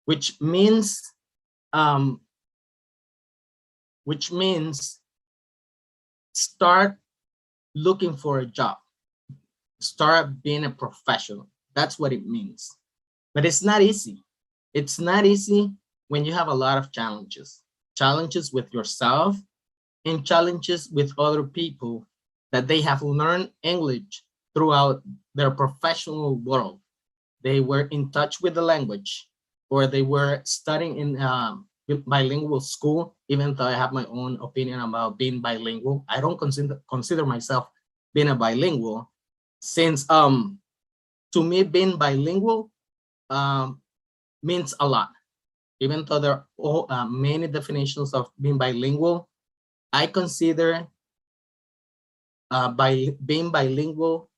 which means start looking for a job, start being a professional. That's what it means. But it's not easy. It's not easy when you have a lot of challenges with yourself and challenges with other people that they have learned English throughout their professional world. They were in touch with the language, or they were studying in bilingual school, even though I have my own opinion about being bilingual. I don't consider myself being a bilingual, since to me being bilingual means a lot. Even though there are many definitions of being bilingual, I consider being bilingual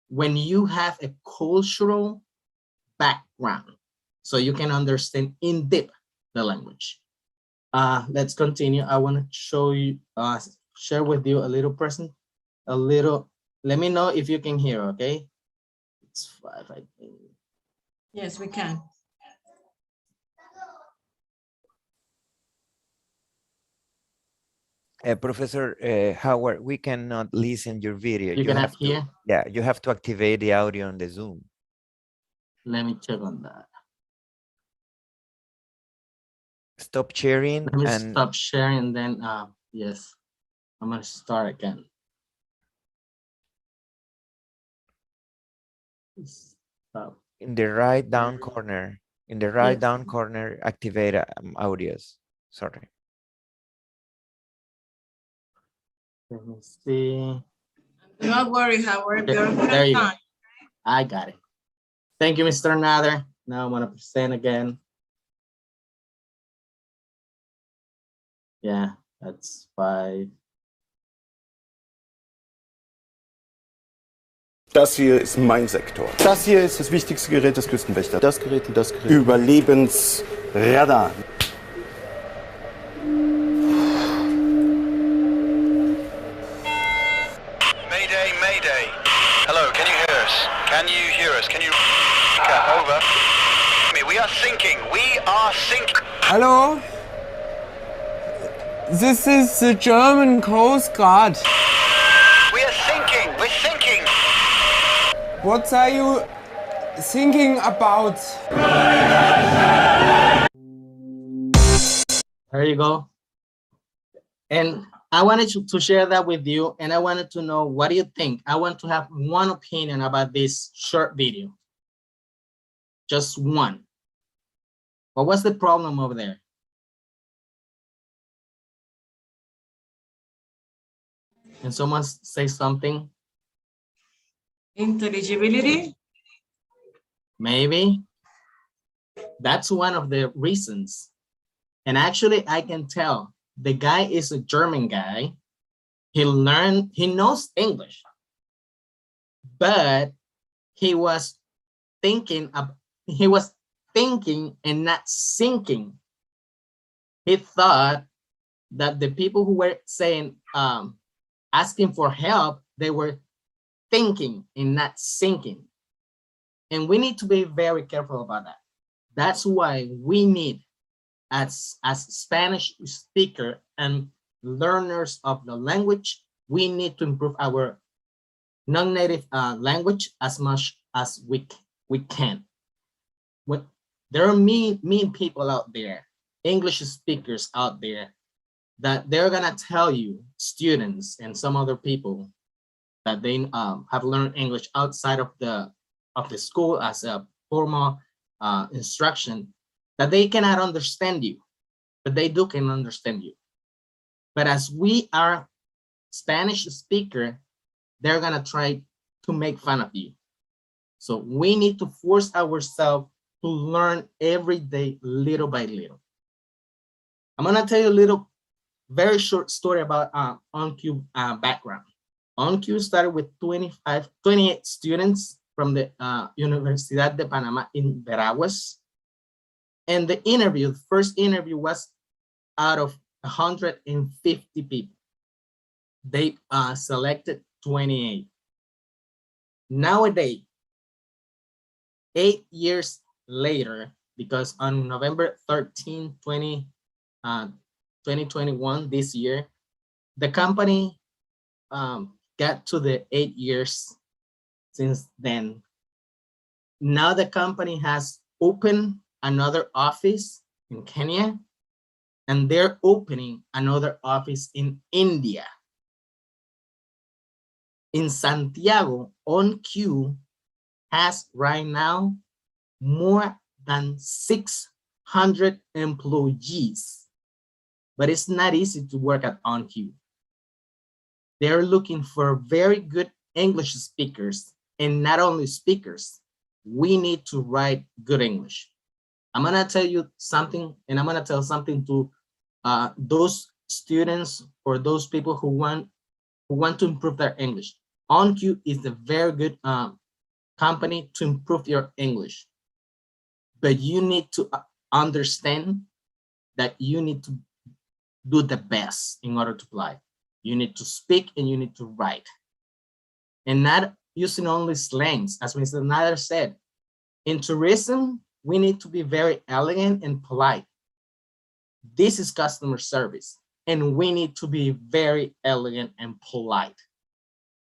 when you have a cultural background, so you can understand in depth the language. Let's continue. I want to show you, share with you a little present, a little. Let me know if you can hear. Okay, it's 5, I think. Yes, we can. Professor Howard, we cannot listen your video. You cannot hear? Yeah, you have to activate the audio on the Zoom. Let me check on that. Stop sharing. Let me stop sharing, then yes, I'm gonna start again. Stop. In the right down corner, down corner, activate audios. Sorry. Let me see. Do not worry, Howard. Okay, there you go. I got it. Thank you, Mr. Nader. Now I'm gonna present again. Yeah, that's 5. Das hier ist mein Sektor. Das hier ist das wichtigste Gerät des Küstenwächters. Das Gerät und das Gerät. Überlebensradar. Mayday, Mayday. Hello, can you hear us? Can you hear us? Can you... Over. We are sinking. We are sinking. Hello? This is the German Coast Guard. We are sinking. We're sinking. What are you thinking about? There you go. And I wanted to share that with you, and I wanted to know, what do you think? I want to have one opinion about this short video. Just one. What was the problem over there? Can someone say something? Intelligibility? Maybe. That's one of the reasons. And actually, I can tell the guy is a German guy. He knows English, but he was thinking and not thinking. He thought that the people who were saying, asking for help, they were thinking and not thinking. And we need to be very careful about that. That's why we need, as Spanish speaker and learners of the language, we need to improve our non-native language as much as we can. There are mean people out there, English speakers out there, that they're gonna tell you, students and some other people, that they have learned English outside of the school as a formal instruction, that they cannot understand you, but they can understand you. But as we are Spanish speaker, they're gonna try to make fun of you. So we need to force ourselves to learn every day, little by little. I'm gonna tell you a little, very short story about OnQ background. OnQ started with 28 students from the Universidad de Panama in Veraguas. And the first interview was out of 150 people. They selected 28. Nowadays, 8 years later, because on November 13, 2021, this year, the company got to the 8 years since then. Now the company has opened another office in Kenya, and they're opening another office in India. In Santiago, OnQ has right now more than 600 employees, but it's not easy to work at OnQ. They're looking for very good English speakers, and not only speakers, we need to write good English. I'm gonna tell you something, and I'm gonna tell something to those students or those people who want to improve their English. OnQ is a very good company to improve your English, but you need to understand that you need to do the best in order to apply. You need to speak and you need to write, and not using only slangs. As Mr. Nader said, in tourism, we need to be very elegant and polite. This is customer service, and we need to be very elegant and polite.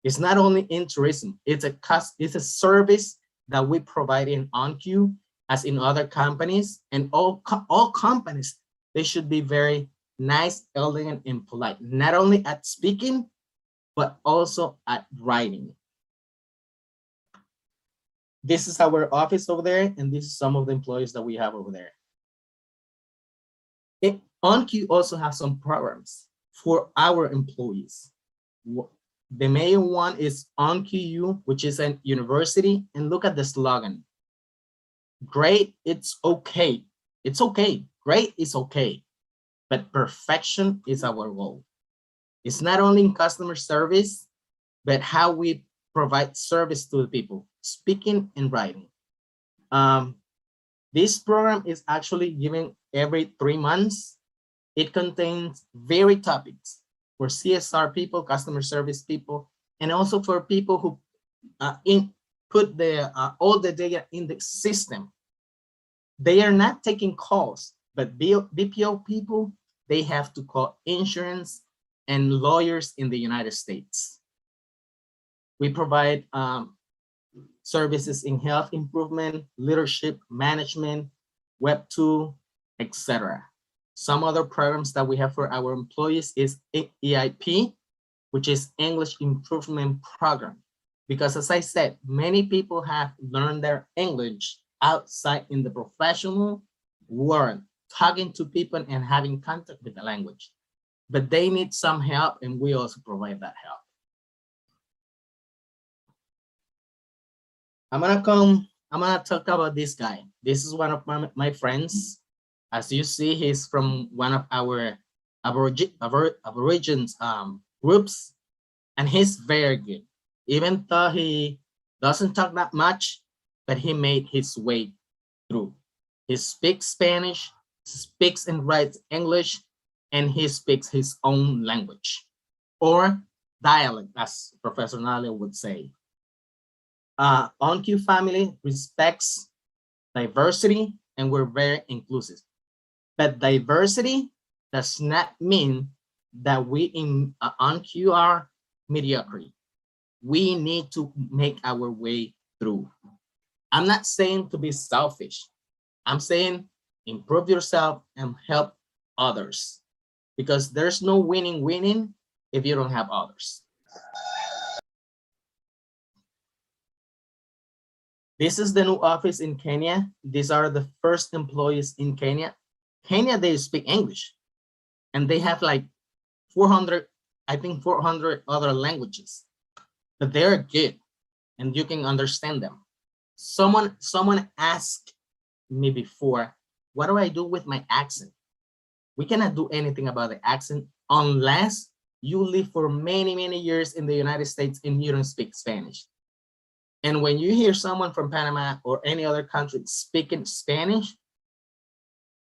It's not only in tourism, it's a service that we provide in OnQ as in other companies, and all companies, they should be very nice, elegant, and polite, not only at speaking, but also at writing. This is our office over there, and this is some of the employees that we have over there. OnQ also has some programs for our employees. The main one is OnQU, which is a university, and look at the slogan. Great, it's okay. It's okay. Great is okay, but perfection is our goal. It's not only in customer service, but how we provide service to the people, speaking and writing. This program is actually given every 3 months. It contains varied topics for CSR people, customer service people, and also for people who put all the data in the system. They are not taking calls, but BPO people, they have to call insurance and lawyers in the United States. We provide services in health improvement, leadership, management, Web 2, etc. Some other programs that we have for our employees is EIP, which is English Improvement Program. Because as I said, many people have learned their English outside in the professional world, talking to people and having contact with the language. But they need some help, and we also provide that help. I'm gonna talk about this guy. This is one of my friends. As you see, he's from one of our Aborigines groups, and he's very good. Even though he doesn't talk that much, but he made his way through. He speaks Spanish, speaks and writes English, and he speaks his own language, or dialect, as Professor Nalia would say. OnQ family respects diversity, and we're very inclusive. But diversity does not mean that we in OnQ are mediocre. We need to make our way through. I'm not saying to be selfish. I'm saying improve yourself and help others, because there's no winning if you don't have others. This is the new office in Kenya. These are the first employees in Kenya. Kenya, they speak English, and they have like 400, I think 400 other languages, but they're good and you can understand them. Someone asked me before, what do I do with my accent? We cannot do anything about the accent unless you live for many years in the United States and you don't speak Spanish. And when you hear someone from Panama or any other country speaking Spanish,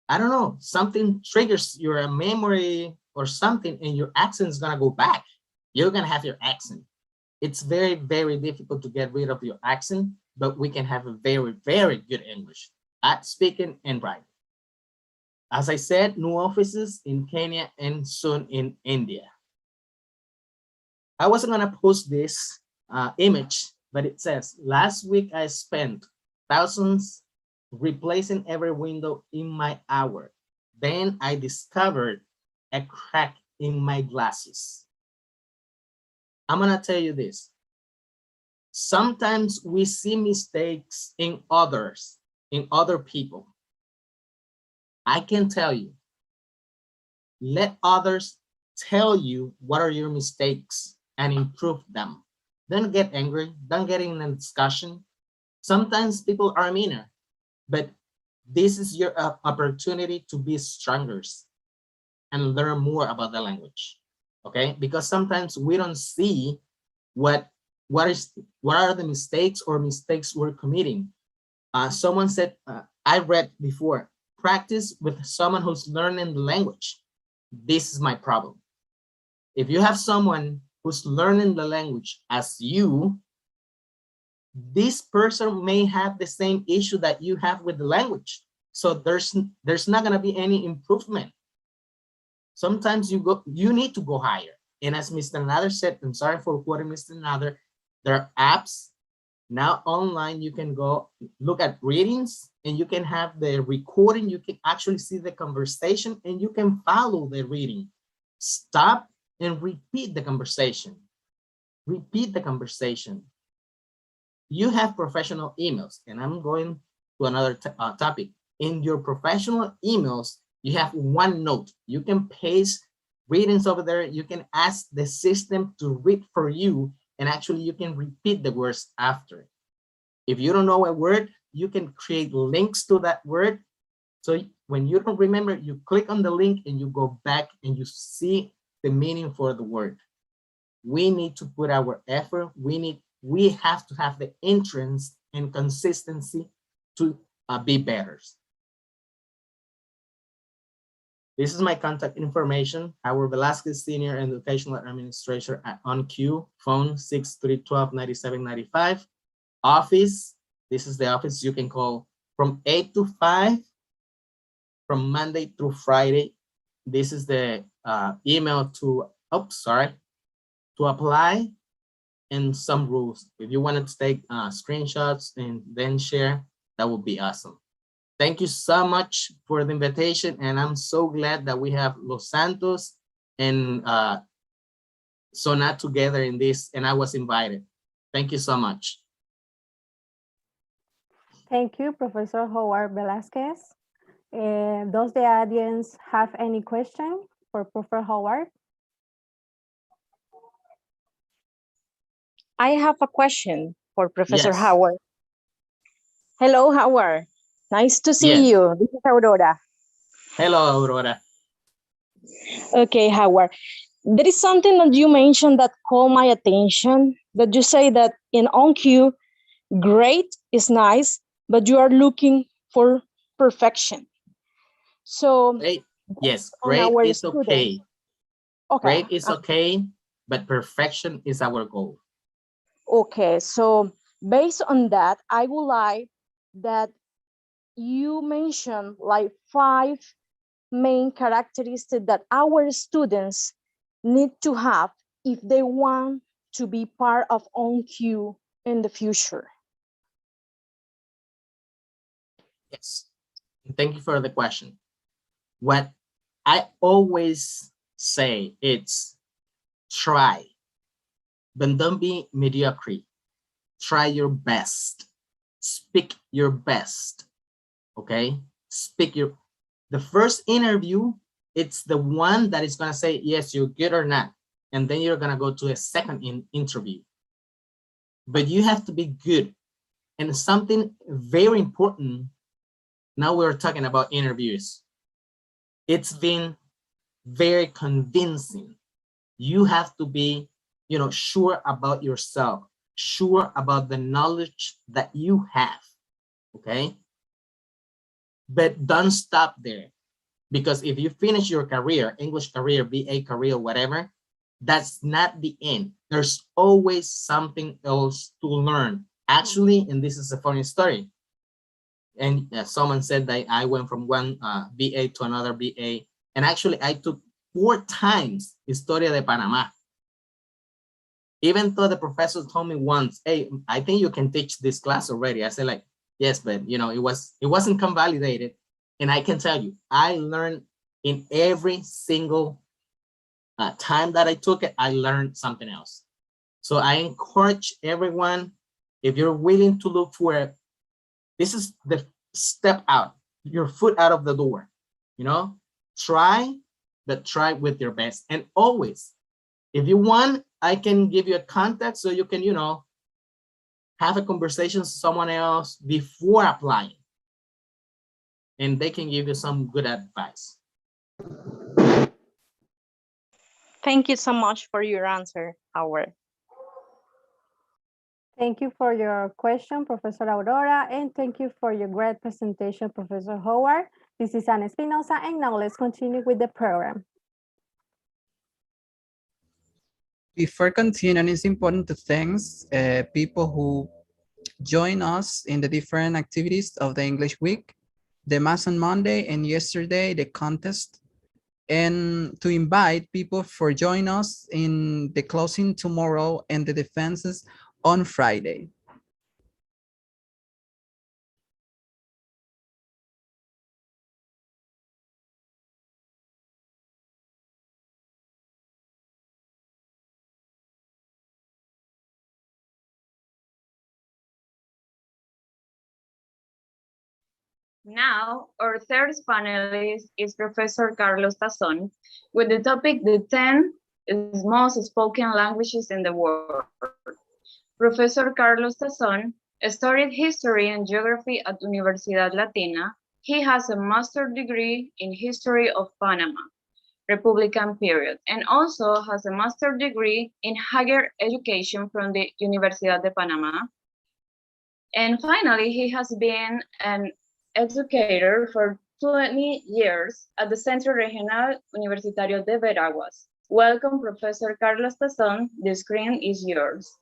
I don't know, something triggers your memory or something, and your accent is gonna go back. You're gonna have your accent. It's very difficult to get rid of your accent, but we can have a very good English. at speaking and writing. As I said, new offices in Kenya and soon in India. I wasn't gonna post this image, but it says, last week I spent thousands replacing every window in my hour. Then I discovered a crack in my glasses. I'm gonna tell you this. Sometimes we see mistakes in others, in other people. I can tell you, let others tell you what are your mistakes and improve them. Don't get angry, don't get in a discussion. Sometimes people are meaner, but this is your opportunity to be stronger and learn more about the language, okay? Because sometimes we don't see what are the mistakes or mistakes we're committing. Someone said, I read before, practice with someone who's learning the language. This is my problem. If you have someone who's learning the language as you, this person may have the same issue that you have with the language. So there's not gonna be any improvement. Sometimes you need to go higher. And as Mr. Nader said, I'm sorry for quoting Mr. Nader, there are apps now online. You can go look at readings and you can have the recording. You can actually see the conversation and you can follow the reading. Stop and repeat the conversation. Repeat the conversation. You have professional emails, and I'm going to another topic. In your professional emails, you have OneNote. You can paste readings over there. You can ask the system to read for you, and actually you can repeat the words after. If you don't know a word, you can create links to that word. So when you don't remember, you click on the link and you go back and you see the meaning for the word. We need to put our effort. We have to have the interest and consistency to be better. This is my contact information. Howard Velasquez, Senior Educational Administrator at OnQ, phone 6312-9795. Office, this is the office you can call from 8 to 5, from Monday through Friday. This is the email to, to apply, and some rules. If you wanted to take screenshots and then share, that would be awesome. Thank you so much for the invitation, and I'm so glad that we have Los Santos and Sonat together in this, and I was invited. Thank you so much. Thank you, Professor Howard Velasquez. Does the audience have any question for Professor Howard? I have a question for Professor Yes. Howard. Hello, Howard. Nice to see Yes. you. This is Aurora. Hello, Aurora. Okay, Howard. There is something that you mentioned that caught my attention, that you say that in OnQ, great is nice, but you are looking for perfection. So Great. Yes, on great our is students- okay. Okay. Great is okay, but perfection is our goal. Okay, so based on that, I would like that you mention like 5 main characteristics that our students need to have if they want to be part of OnQ in the future. Yes. Thank you for the question. What I always say, it's try, but don't be mediocre. Try your best. Speak your best. Okay? The first interview, it's the one that is gonna say, yes, you're good or not. And then you're gonna go to a second interview. But you have to be good. And something very important, now we're talking about interviews. It's been very convincing. You have to be, sure about yourself, sure about the knowledge that you have, okay? But don't stop there, because if you finish your career, English career, BA career, whatever, that's not the end. There's always something else to learn. Actually, and this is a funny story, And someone said that I went from one BA to another BA. And actually I took 4 times Historia de Panama. Even though the professor told me once, hey, I think you can teach this class already. I said like, yes, but you know, it wasn't convalidated. And I can tell you, I learned in every single time that I took it, I learned something else. So I encourage everyone, if you're willing to look for it, this is the step out, your foot out of the door, you know, try, but try with your best. And always, if you want, I can give you a contact so you can, you know, have a conversation with someone else before applying. And they can give you some good advice. Thank you so much for your answer, Howard. Thank you for your question, Professor Aurora, and thank you for your great presentation, Professor Howard. This is Ana Espinosa, and now let's continue with the program. Before continuing, it's important to thank people who join us in the different activities of the English Week, the Mass on Monday, and yesterday, the contest, and to invite people for join us in the closing tomorrow and the defenses on Friday. Now, our third panelist is Professor Carlos Tazon with the topic, the 10 most spoken languages in the world. Professor Carlos Tazon studied history and geography at Universidad Latina. He has a master's degree in history of Panama, Republican period, and also has a master's degree in higher education from the Universidad de Panama. And finally, he has been an educator for 20 years at the Centro Regional Universitario de Veraguas. Welcome, Professor Carlos Tazon. The screen is yours.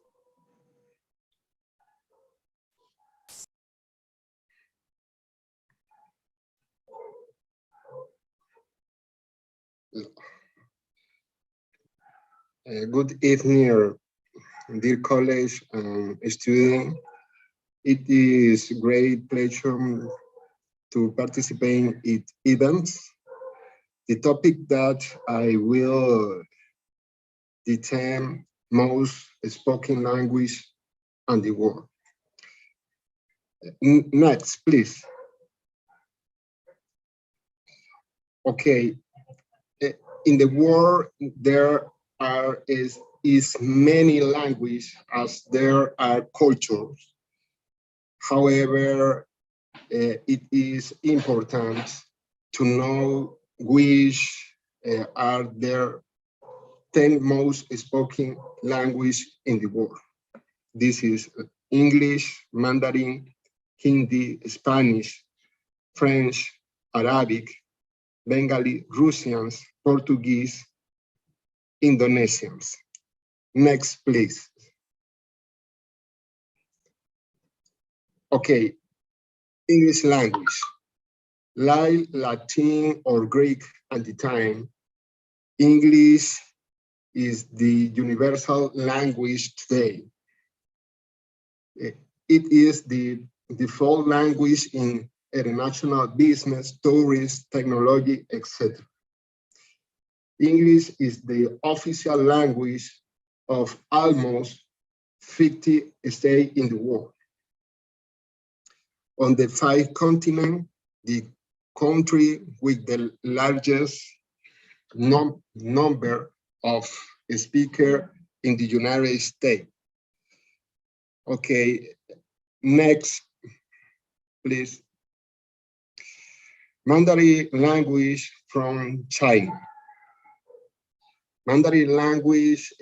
Good evening, dear college student. It is a great pleasure to participate in events. The topic that I will determine most spoken language in the world. Next, please. Okay, in the world there is many languages as there are cultures. However, it is important to know which are the 10 most spoken languages in the world. This is English, Mandarin, Hindi, Spanish, French, Arabic, Bengali, Russians, Portuguese, Indonesians. Next, please. Okay, English language. Like Latin or Greek at the time, English is the universal language today. It is the default language in international business, tourism, technology, etc. English is the official language of almost 50 states in the world. On the 5 continents, the country with the largest number of speakers in the United States. Okay, next, please. Mandarin language from China. Mandarin language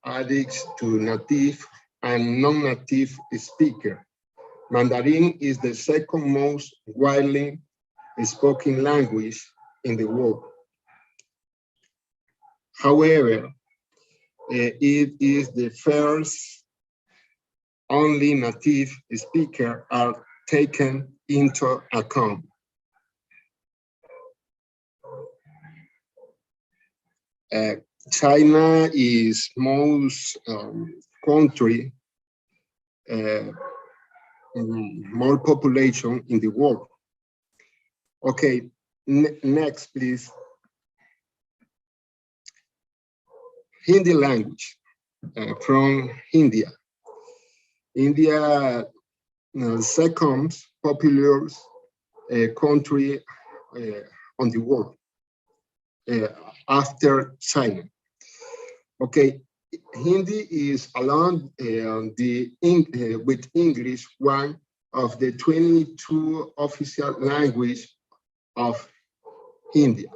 addicts to native and non-native speaker. Mandarin is the second most widely spoken language in the world. However, it is the first only native speakers are taken into account. China is most country, more population in the world. Okay, next, please. Hindi language from India. India, second popular country on the world after China. Okay, Hindi is along with English one of the 22 official language of India,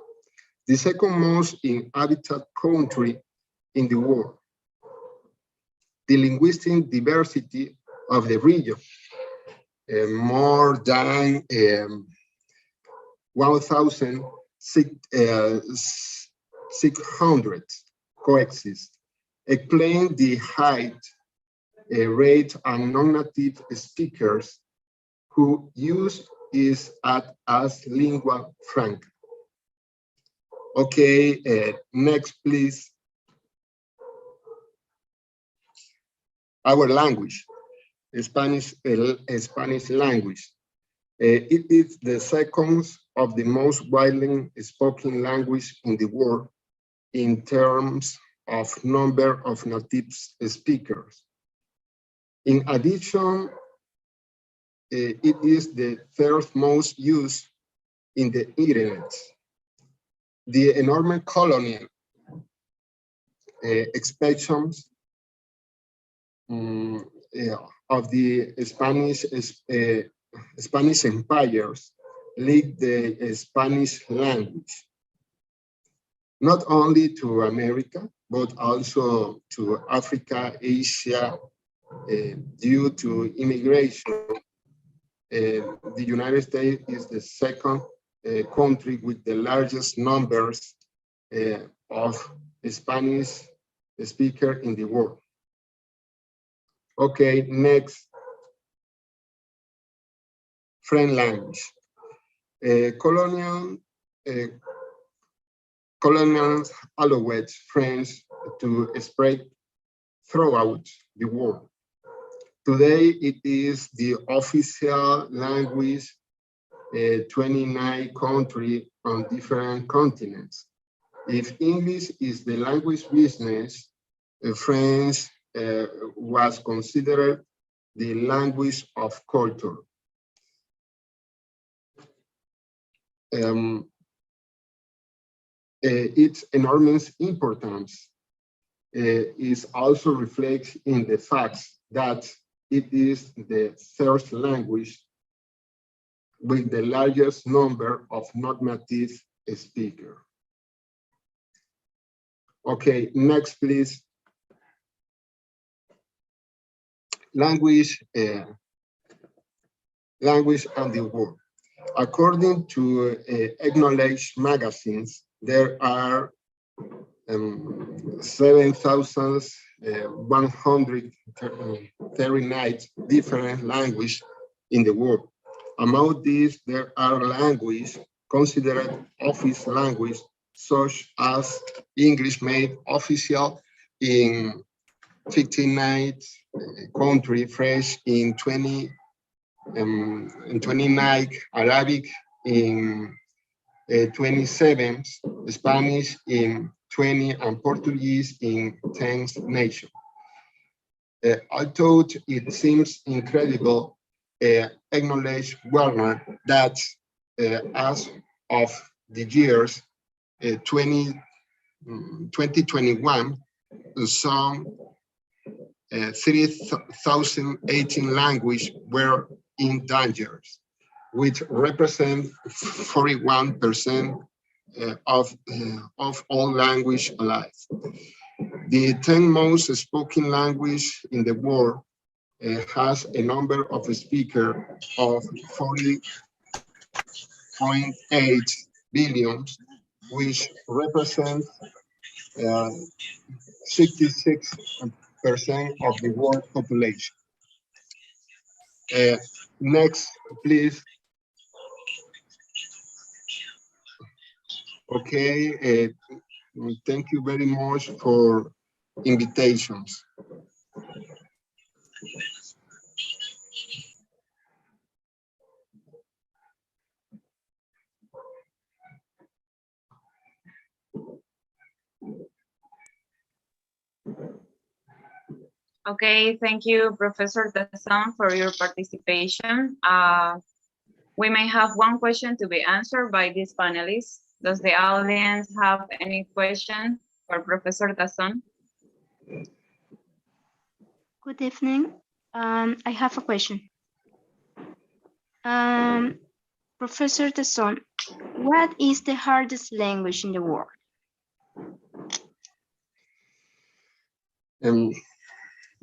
the second most inhabited country in the world. The linguistic diversity of the region, more than 1,600 coexist, explain the high rate and non-native speakers who use it as lingua franca. Okay, next, please. Our language, Spanish language. It is the second of the most widely spoken language in the world in terms of number of native speakers. In addition, it is the third most used in the internet. The enormous colonial expansions of the Spanish empires lead the Spanish language, not only to America, but also to Africa, Asia, due to immigration. The United States is the second country with the largest numbers of Spanish speakers in the world. Okay, next. French language. Colonials allowed French to spread throughout the world. Today, it is the official language 29 countries on different continents. If English is the language business, French was considered the language of culture. Its enormous importance is also reflected in the fact that it is the third language with the largest number of non-native speakers. Okay, next, please. Language and the world. According to acknowledged magazines, there are 7,139 different languages in the world. Among these, there are languages considered official language, such as English made official in 59 countries, French in 29, Arabic in 27, Spanish in 20, and Portuguese in 10 nations. Although it seems incredible, acknowledge Werner that as of the years 2021, some 3,018 languages were in danger, which represent 41% of all language alive. The 10 most spoken language in the world has a number of speakers of 40.8 billion, which represents 66% of the world population. Next, please. Okay, thank you very much for invitations. Okay, thank you, Professor Tasson, for your participation. We may have one question to be answered by these panelists. Does the audience have any question for Professor Tasson? Good evening. I have a question. Professor Tasson, what is the hardest language in the world?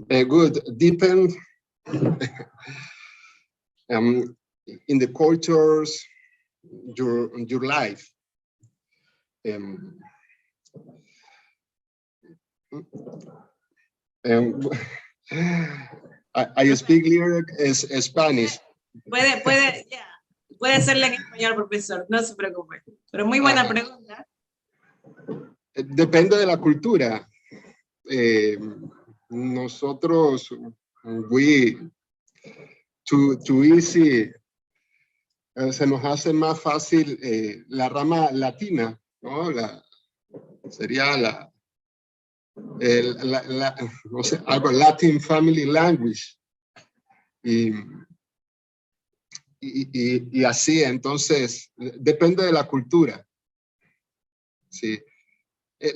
Good. Depend in the cultures, your life. I speak lyric is Spanish. Puede hacerle en español, profesor, no se preocupe. Pero muy buena pregunta. Depende de la cultura. Nosotros, too easy, se nos hace más fácil la rama latina, ¿no? Sería no sé, algo Latin Family Language. Y así, entonces, depende de la cultura. Sí.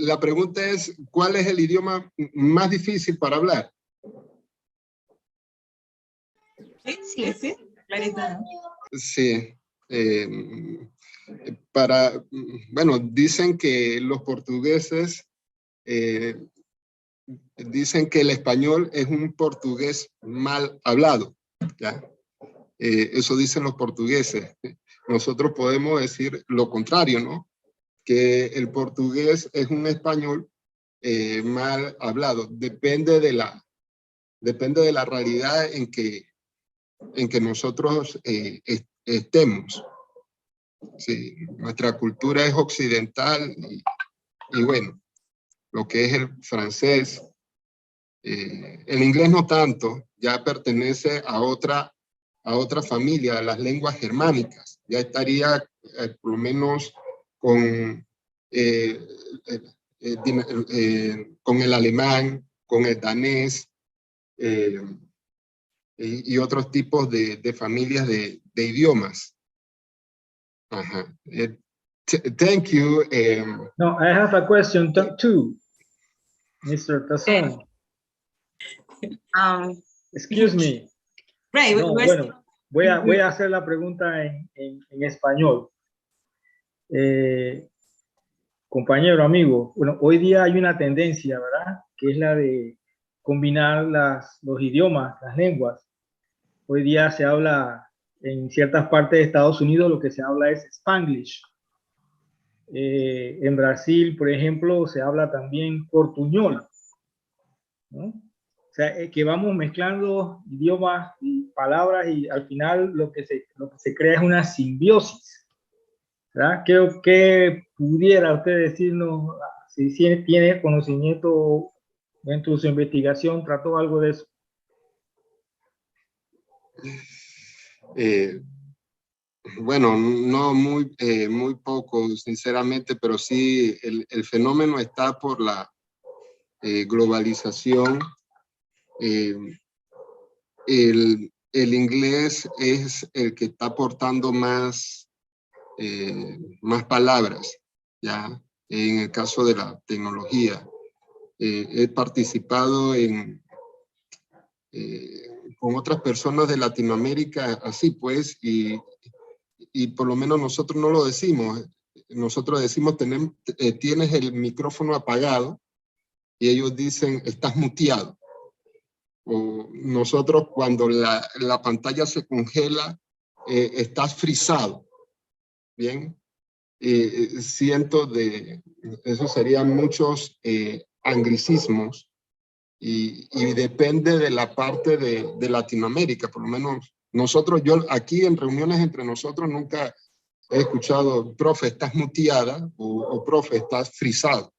La pregunta es, ¿cuál es el idioma más difícil para hablar? Sí, clarita. Sí. Bueno, dicen que los portugueses dicen que el español es un portugués mal hablado, ¿ya? Eso dicen los portugueses. Nosotros podemos decir lo contrario, ¿no? Que el portugués es un español mal hablado. Depende de la realidad en que nosotros estemos. Sí, nuestra cultura es occidental y bueno, lo que es el francés, el inglés no tanto, ya pertenece a otra familia, a las lenguas germánicas. Ya estaría por lo menos con el alemán, con el danés y otros tipos de familias de idiomas. Ajá. Thank you. No, I have a question too, Mr. Tasson. Excuse me. Right, No, bueno, voy a hacer la pregunta en español. Compañero, amigo, bueno, hoy día hay una tendencia, ¿verdad? Que es la de combinar los idiomas, las lenguas. Hoy día se habla en ciertas partes de Estados Unidos, lo que se habla es Spanglish. En Brasil, por ejemplo, se habla también portuñol, ¿no? O sea, que vamos mezclando idiomas y palabras y al final lo que se crea es una simbiosis, ¿verdad? ¿Qué pudiera usted decirnos si tiene conocimiento dentro de su investigación, trató algo de eso? Bueno, no muy poco, sinceramente, pero sí el fenómeno está por la globalización. El inglés es el que está aportando más palabras, ¿ya? En el caso de la tecnología. He participado con otras personas de Latinoamérica, así pues, y por lo menos nosotros no lo decimos. Nosotros decimos, tienes el micrófono apagado, y ellos dicen, estás muteado. O nosotros cuando la pantalla se congela, estás frisado. Bien. Eso serían muchos anglicismos y depende de la parte de Latinoamérica, por lo menos Nosotros, yo aquí en reuniones entre nosotros nunca he escuchado, profe, estás muteada o profe, estás frisado.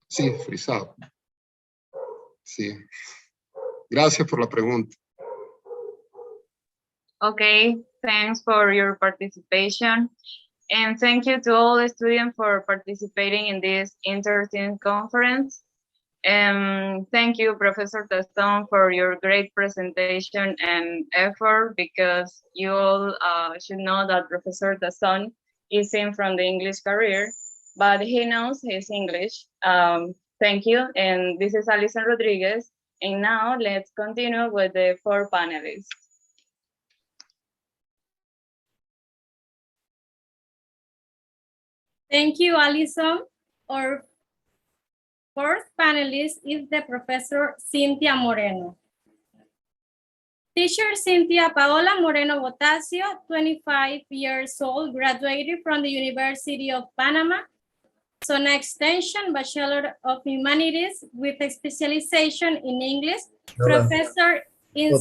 Sí, frisado. Sí. Gracias por la pregunta. Okay, thanks for your participation. And thank you to all the students for participating in this interesting conference. Thank you, Professor Taston, for your great presentation and effort, because you all should know that Professor Taston is in from the English career, but he knows his English. Thank you, and this is Alison Rodriguez. And now let's continue with the 4 panelists. Thank you, Alison. Our fourth panelist is the Professor Cynthia Moreno. Teacher Cynthia Paola Moreno Botasio, 25 years old, graduated from the University of Panama, Zona Extension, Bachelor of Humanities with a specialization in English, professor in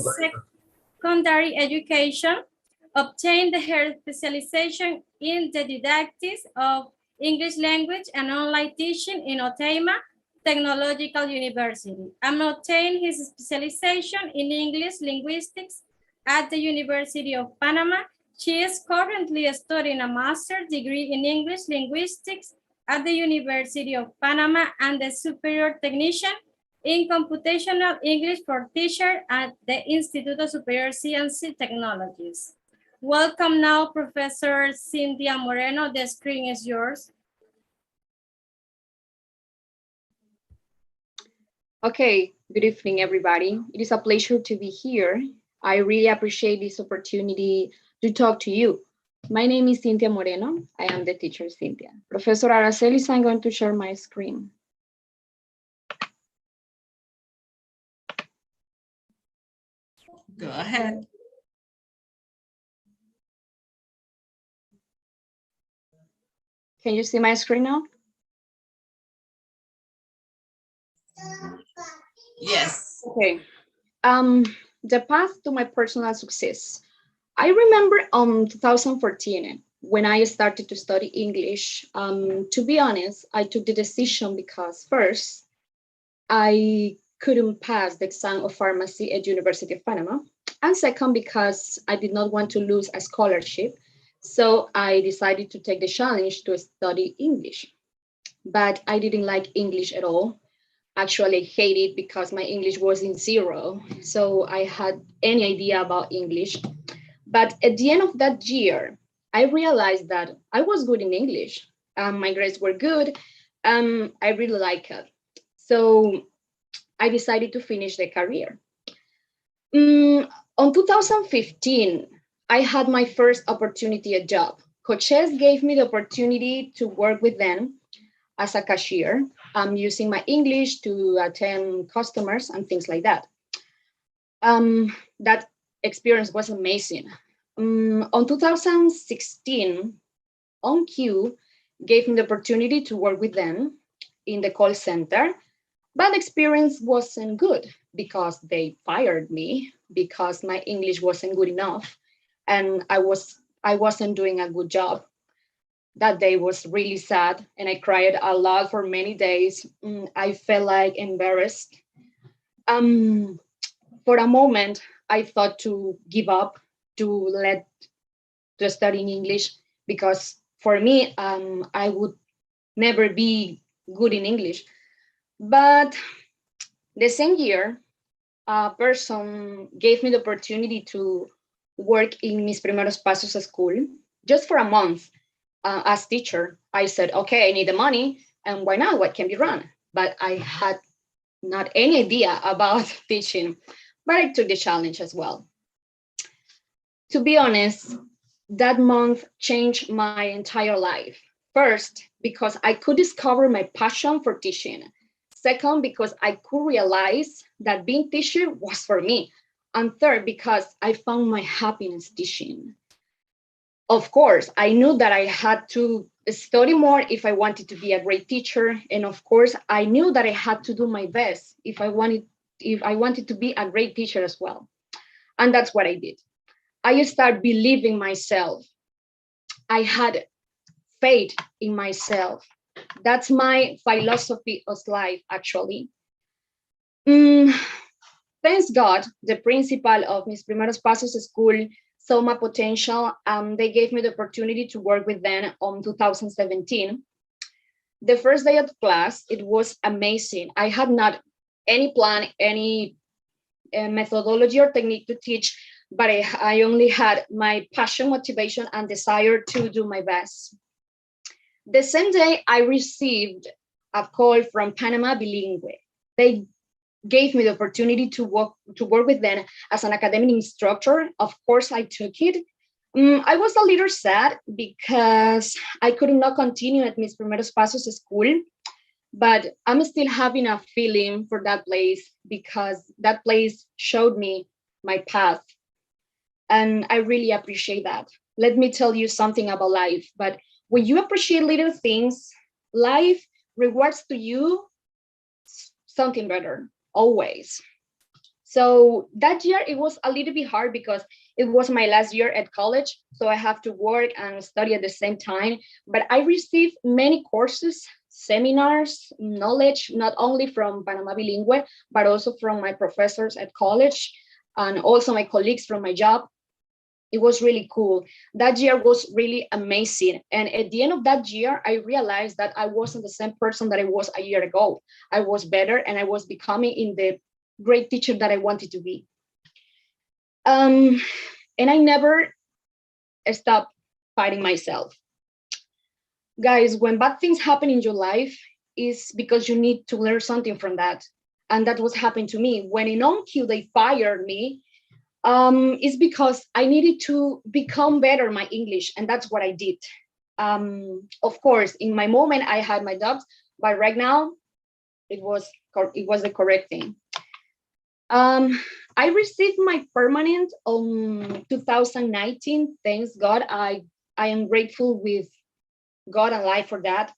secondary education, obtained her specialization in the didactics of English language and online teaching in Otema Technological University, and obtained his specialization in English linguistics at the University of Panama. She is currently studying a master's degree in English linguistics at the University of Panama and the Superior Technician in Computational English for Teachers at the Instituto Superior Science Technologies. Welcome now, Professor Cynthia Moreno. The screen is yours. Okay, good evening, everybody. It is a pleasure to be here. I really appreciate this opportunity to talk to you. My name is Cynthia Moreno. I am the teacher, Cynthia. Professor Aracelis, I'm going to share my screen. Go ahead. Can you see my screen now? Yes. Okay. The path to my personal success. I remember 2014 when I started to study English. To be honest, I took the decision because first, I couldn't pass the exam of pharmacy at University of Panama. And second, because I did not want to lose a scholarship. So I decided to take the challenge to study English. But I didn't like English at all. Actually, I hate it because my English was in 0. So I had any idea about English. But at the end of that year, I realized that I was good in English. My grades were good. I really like it. So I decided to finish the career. On 2015, I had my first opportunity at job. Coaches gave me the opportunity to work with them as a cashier. I'm using my English to attend customers and things like that. That experience was amazing. On 2016, OnQ gave me the opportunity to work with them in the call center, but the experience wasn't good because they fired me because my English wasn't good enough and I wasn't doing a good job. That day was really sad and I cried a lot for many days. I felt like embarrassed. For a moment, I thought to give up, to study in English, because for me, I would never be good in English. But the same year, a person gave me the opportunity to work in Mis Primeros Pasos school just for a month. As teacher, I said, okay, I need the money, and why not? What can be run? But I had not any idea about teaching, but I took the challenge as well. To be honest, that month changed my entire life. First, because I could discover my passion for teaching. Second, because I could realize that being teacher was for me. And third, because I found my happiness teaching. Of course, I knew that I had to study more if I wanted to be a great teacher. And of course, I knew that I had to do my best if I wanted to be a great teacher as well. And that's what I did. I started believing myself. I had faith in myself. That's my philosophy of life, actually. Thanks God, the principal of Mis Primeros Pasos School saw my potential, and they gave me the opportunity to work with them on 2017. The first day of class, it was amazing. I had not any plan, any methodology or technique to teach, but I only had my passion, motivation, and desire to do my best. The same day, I received a call from Panama Bilingue. They gave me the opportunity to work with them as an academic instructor. Of course, I took it. I was a little sad because I could not continue at Mis Primeros Pasos school, but I'm still having a feeling for that place because that place showed me my path. And I really appreciate that. Let me tell you something about life, but when you appreciate little things, life rewards to you something better, always. So that year, it was a little bit hard because it was my last year at college. So I have to work and study at the same time. But I received many courses, seminars, knowledge, not only from Panama Bilingue, but also from my professors at college and also my colleagues from my job. It was really cool. That year was really amazing. And at the end of that year, I realized that I wasn't the same person that I was a year ago. I was better and I was becoming in the great teacher that I wanted to be. And I never stopped fighting myself. Guys, when bad things happen in your life, is because you need to learn something from that. And that was happening to me. When in OnQ they fired me, it's because I needed to become better my English, and that's what I did. Of course, in my moment I had my doubts, but right now it was the correct thing. I received my permanent on 2019. Thanks God. I am grateful with God and life for that.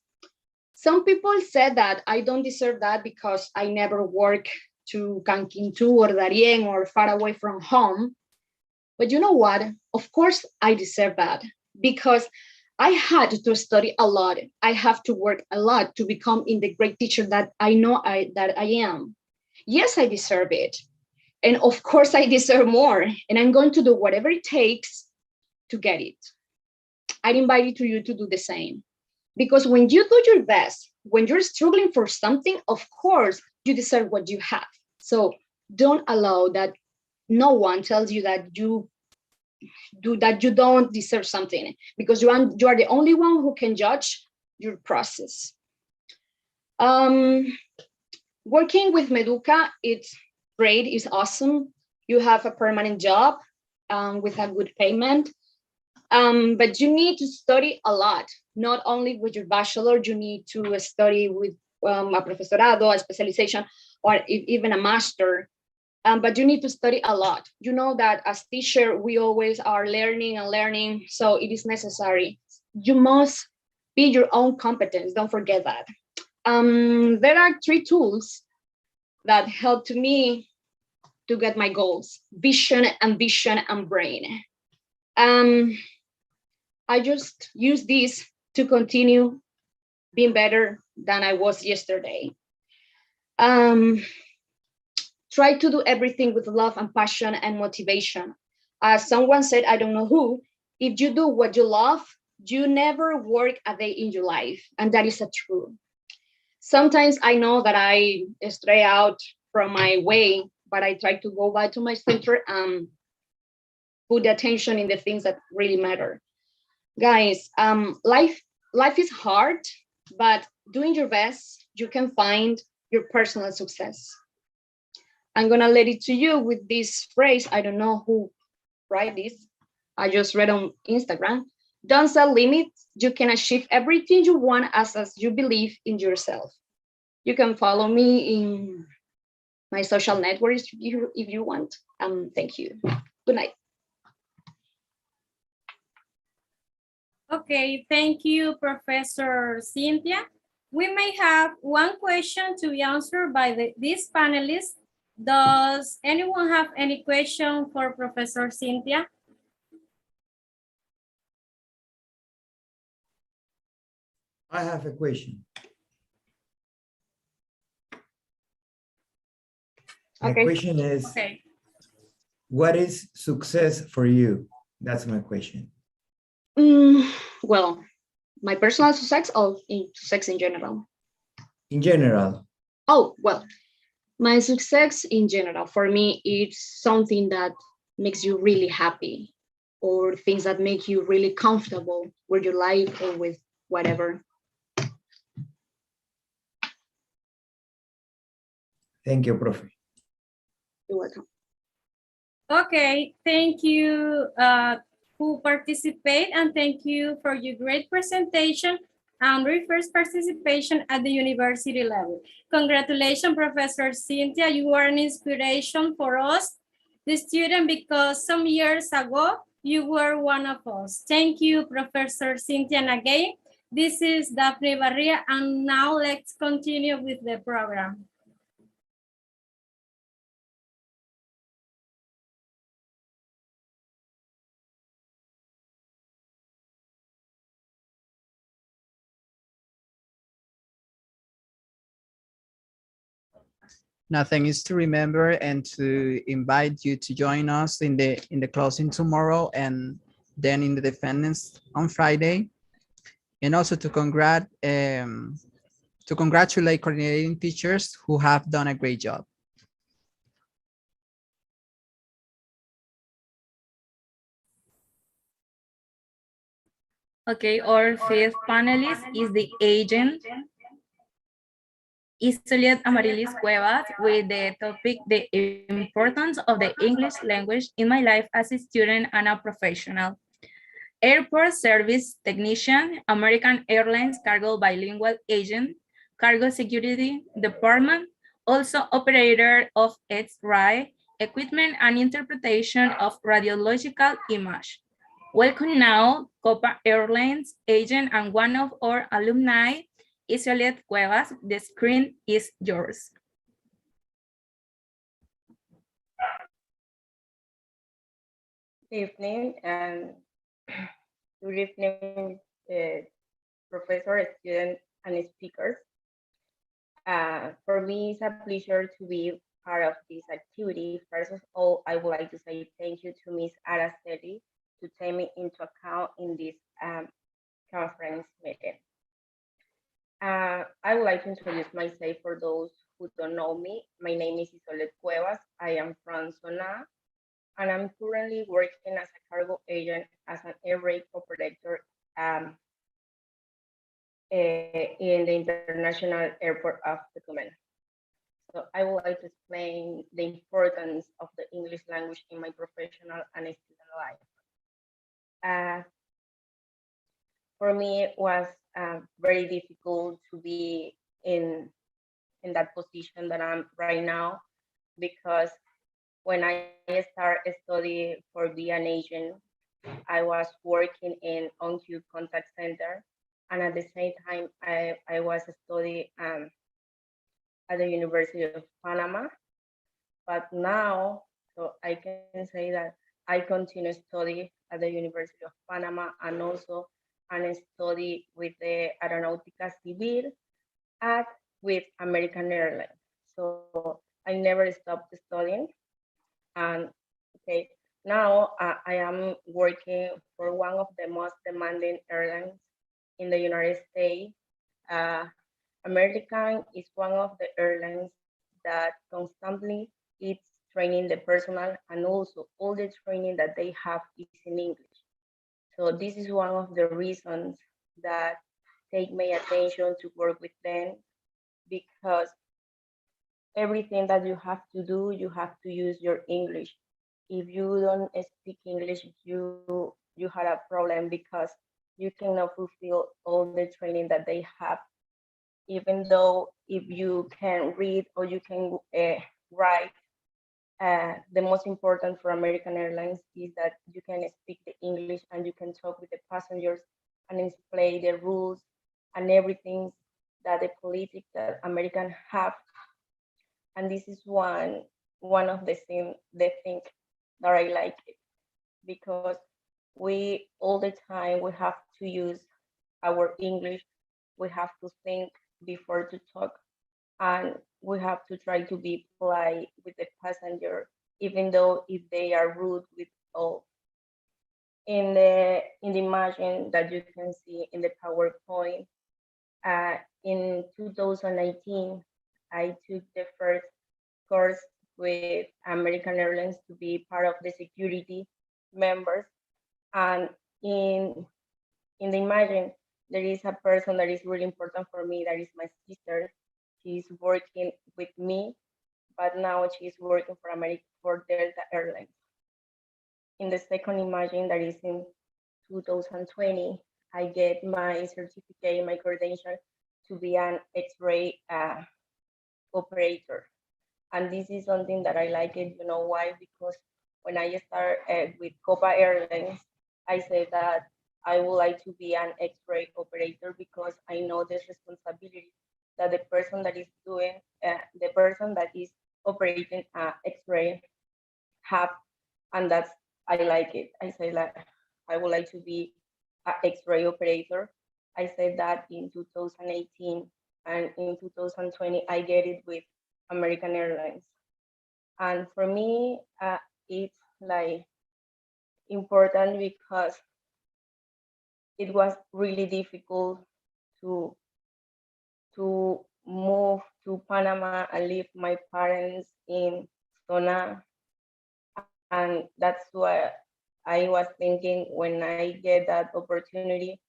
Some people said that I don't deserve that because I never work to Canquintu or Darien or far away from home. But you know what? Of course, I deserve that because I had to study a lot. I have to work a lot to become in the great teacher that I know that I am. Yes, I deserve it. And of course, I deserve more. And I'm going to do whatever it takes to get it. I invite you to do the same. Because when you do your best, when you're struggling for something, of course, you deserve what you have. So don't allow that no one tells you that you don't deserve something, because you are the only one who can judge your process. Working with Meduca, it's great, it's awesome. You have a permanent job with a good payment. But you need to study a lot, not only with your bachelor, you need to study with a profesorado, a specialization, or even a master. But you need to study a lot. You know that as teacher, we always are learning and learning, so it is necessary. You must be your own competence, don't forget that. There are 3 tools that helped me to get my goals: vision, ambition, and brain. I just use this to continue being better than I was yesterday. Try to do everything with love and passion and motivation. As someone said, I don't know who, if you do what you love, you never work a day in your life. And that is true. Sometimes I know that I stray out from my way, but I try to go back to my center and put the attention in the things that really matter. Guys, life is hard, but doing your best, you can find your personal success. I'm gonna let it to you with this phrase. I don't know who write this. I just read on Instagram. Don't set limits. You can achieve everything you want as you believe in yourself. You can follow me in my social networks if you want. Thank you. Good night. Okay, thank you, Professor Cynthia. We may have one question to be answered by this panelist. Does anyone have any question for Professor Cynthia? I have a question. My Okay. question is, Okay. what is success for you? That's my question. Well, my personal success or success in general? In general. Oh, well, my success in general, for me, it's something that makes you really happy or things that make you really comfortable with your life or with whatever. Thank you, Profe. You're welcome. Okay, thank you who participate, and thank you for your great presentation and your first participation at the university level. Congratulations, Professor Cynthia. You are an inspiration for us, the student, because some years ago, you were one of us. Thank you, Professor Cynthia. And again, this is Daphne Barria, and now let's continue with the program. Nothing is to remember and to invite you to join us in the closing tomorrow and then in the defendants on Friday. And also to congratulate coordinating teachers who have done a great job. Okay, our fifth panelist is the agent Isoliet Amarilis Cuevas with the topic, the importance of the English language in my life as a student and a professional. Airport service technician, American Airlines cargo bilingual agent, cargo security department, also operator of X-ray equipment and interpretation of radiological image. Welcome now, Copa Airlines agent and one of our alumni, Isoliet Cuevas. The screen is yours. Good evening, and good evening, professor, students, and speakers. For me, it's a pleasure to be part of this activity. First of all, I would like to say thank you to Ms. Araceli to take me into account in this conference meeting. I would like to introduce myself for those who don't know me. My name is Isolet Cuevas. I am from Sona, and I'm currently working as a cargo agent as an air brake operator in the International Airport of Tucumán. So I would like to explain the importance of the English language in my professional and student life. For me, it was very difficult to be in that position that I'm right now, because when I started study for being an agent, I was working in on-cue contact center, and at the same time, I was studying at the University of Panama. But now, so I can say that I continue study at the University of Panama, and also I study with the Aeronautica Civil with American Airlines. So I never stopped studying. And okay, now I am working for one of the most demanding airlines in the United States. American is one of the airlines that constantly is training the personnel, and also all the training that they have is in English. So this is one of the reasons that take my attention to work with them, because everything that you have to do, you have to use your English. If you don't speak English, you have a problem, because you cannot fulfill all the training that they have. Even though if you can read or you can write, the most important for American Airlines is that you can speak the English and you can talk with the passengers and explain the rules and everything that the politics that American have. And this is one of the things that I like it, because we all the time we have to use our English we have to think before to talk, and we have to try to be polite with the passenger, even though if they are rude with all. In the imagine that you can see in the PowerPoint, in 2019, I took the first course with American Airlines to be part of the security members. And in the imagine, there is a person that is really important for me, that is my sister. She's working with me, but now she's working for Delta Airlines. In the second imagine, that is in 2020, I get my certificate, my credential to be an X-ray operator. And this is something that I like it, you know why? Because when I started with Copa Airlines, I said that I would like to be an X-ray operator because I know the responsibility that the person that is doing, the person that is operating X-ray have, and that's, I like it. I say that I would like to be an X-ray operator. I said that in 2018, and in 2020, I get it with American Airlines. And for me, it's like important because it was really difficult to move to Panama and leave my parents in Sona. And that's why I was thinking, when I get that opportunity,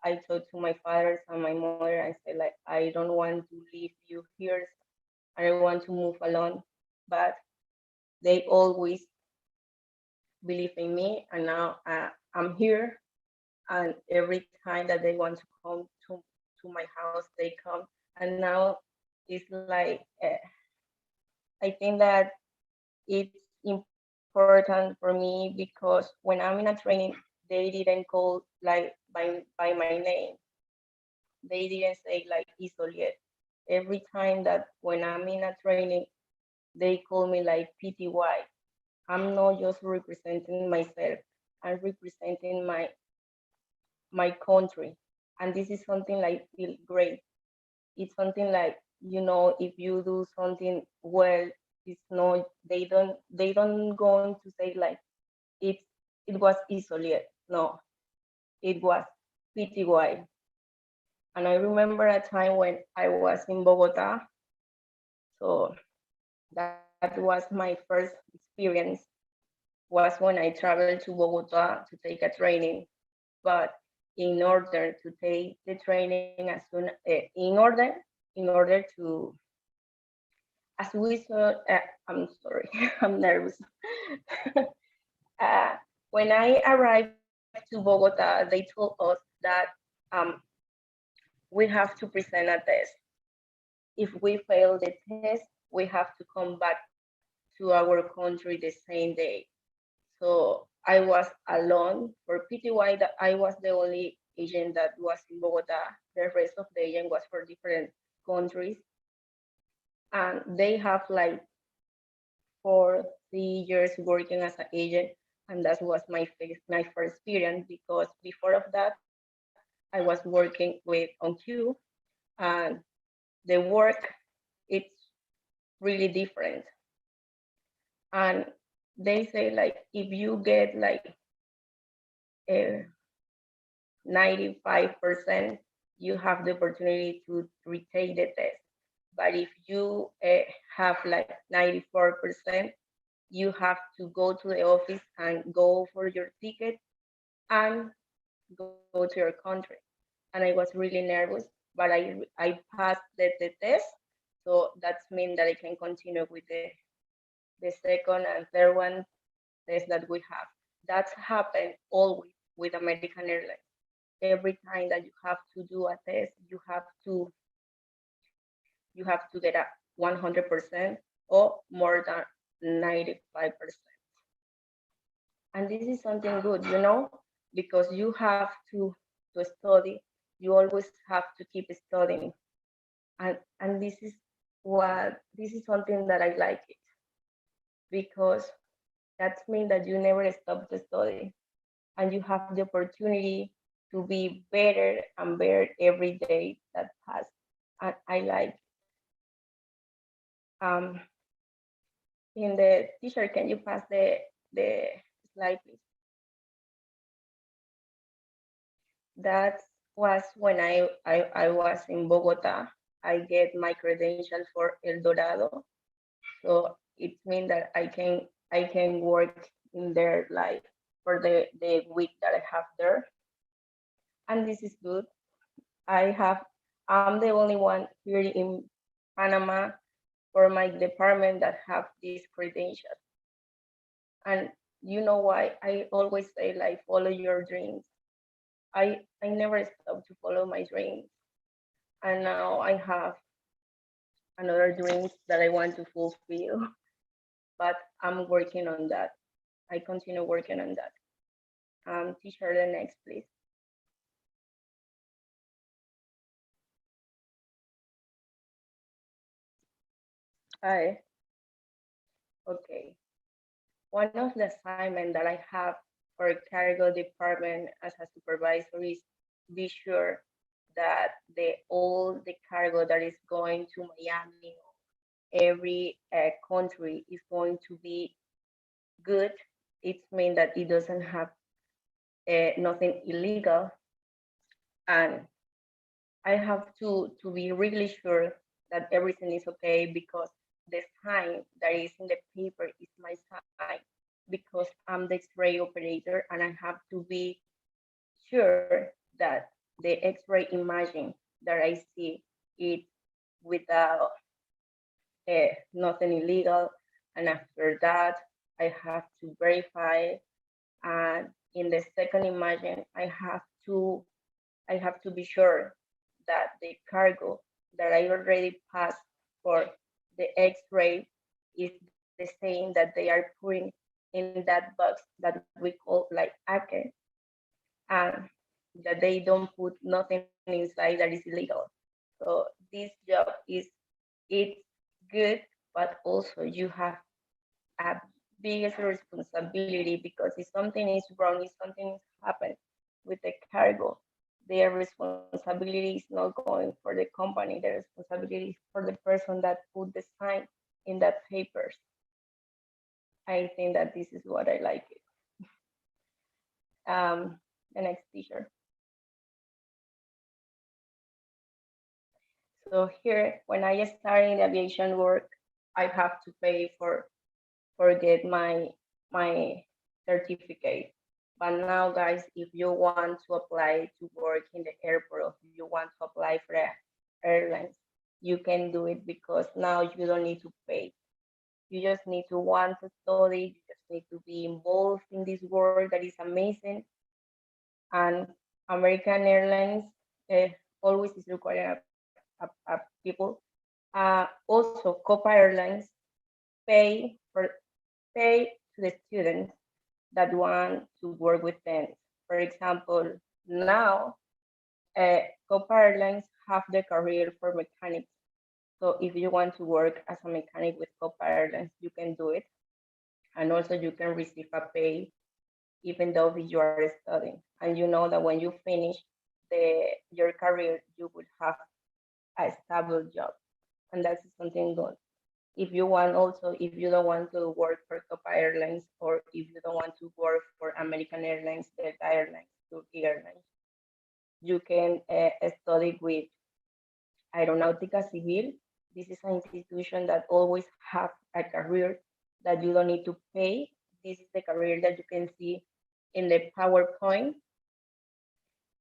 I talked to my father and my mother. I said, like, I don't want to leave you here. I want to move alone. But they always believe in me. And now I'm here. And every time that they want to come to my house, they come. And now it's like, I think that it's important for me because when I'm in a training, they didn't call like by my name. They didn't say like Isoliet. Every time that when I'm in a training, they call me like PTY. I'm not just representing myself, I'm representing my country. And this is something like feel great. It's something like, you know, if you do something well, it's not, they don't go on to say like it was Isoliet. No, it was PTY. And I remember a time when I was in Bogota. So that was my first experience, was when I traveled to Bogota to take a training. But in order to take the training as soon, in order to, as we saw, I'm sorry, I'm nervous. When I arrived to Bogota, they told us that we have to present a test. If we fail the test, we have to come back to our country the same day. So I was alone for PTY. That I was the only agent that was in Bogota. The rest of the agent was for different countries. And they have like 4-3 years working as an agent. And that was my first experience, because before of that, I was working with on Q, and the work, it's really different. And they say like, if you get like 95%, you have the opportunity to retake the test. But if you have like 94%, you have to go to the office and go for your ticket and go to your country. And I was really nervous, but I passed the test. So that means that I can continue with the second and third one test that we have. That's happened always with American Airlines. Every time that you have to do a test, you have to get a 100% or more than 95%. And this is something good, you know, because you have to study. You always have to keep studying. And this is something that I like it, because that means that you never stop to study, and you have the opportunity to be better and better every day that passes. And I like in the teacher, can you pass the slide, please? That was when I was in Bogota. I get my credential for El Dorado. So it means that I can work in there like for the week that I have there. And this is good. I'm the only one here in Panama for my department that have this credential. And you know why I always say like follow your dreams. I never stop to follow my dreams. And now I have another dreams that I want to fulfill. But I'm working on that. I continue working on that. Teacher, the next, please. Hi. Okay. One of the assignments that I have for cargo department as a supervisor is to be sure that all the cargo that is going to Miami, every country is going to be good. It means that it doesn't have nothing illegal, and I have to be really sure that everything is okay because the sign that is in the paper is my sign because I'm the X-ray operator and I have to be sure that the X-ray imaging that I see it without nothing illegal. And after that, I have to verify. And in the second imaging, I have to be sure that the cargo that I already passed for the X-ray is the same that they are putting in that box that we call like ACE, and that they don't put nothing inside that is illegal. So this job it's good, but also you have a biggest responsibility because if something is wrong, if something is happened with the cargo, their responsibility is not going for the company, the responsibility is for the person that put the sign in that papers. I think that this is what I like it. The next teacher. So here, when I started in aviation work, I have to pay for get my certificate. But now, guys, if you want to apply to work in the airport, or if you want to apply for airlines, you can do it because now you don't need to pay. You just need to want to study. You just need to be involved in this work that is amazing. And American Airlines always is requiring people. Also, Copa Airlines pay to the students that want to work with them. For example, now Copa Airlines have the career for mechanics. So if you want to work as a mechanic with Copa Airlines, you can do it. And also you can receive a pay even though you are studying. And you know that when you finish your career, you will have a stable job. And that's something good. If you don't want to work for Copa Airlines, or if you don't want to work for American Airlines, Delta Airlines, Turkey Airlines, you can study with Aeronáutica Civil. This is an institution that always have a career that you don't need to pay. This is the career that you can see in the PowerPoint.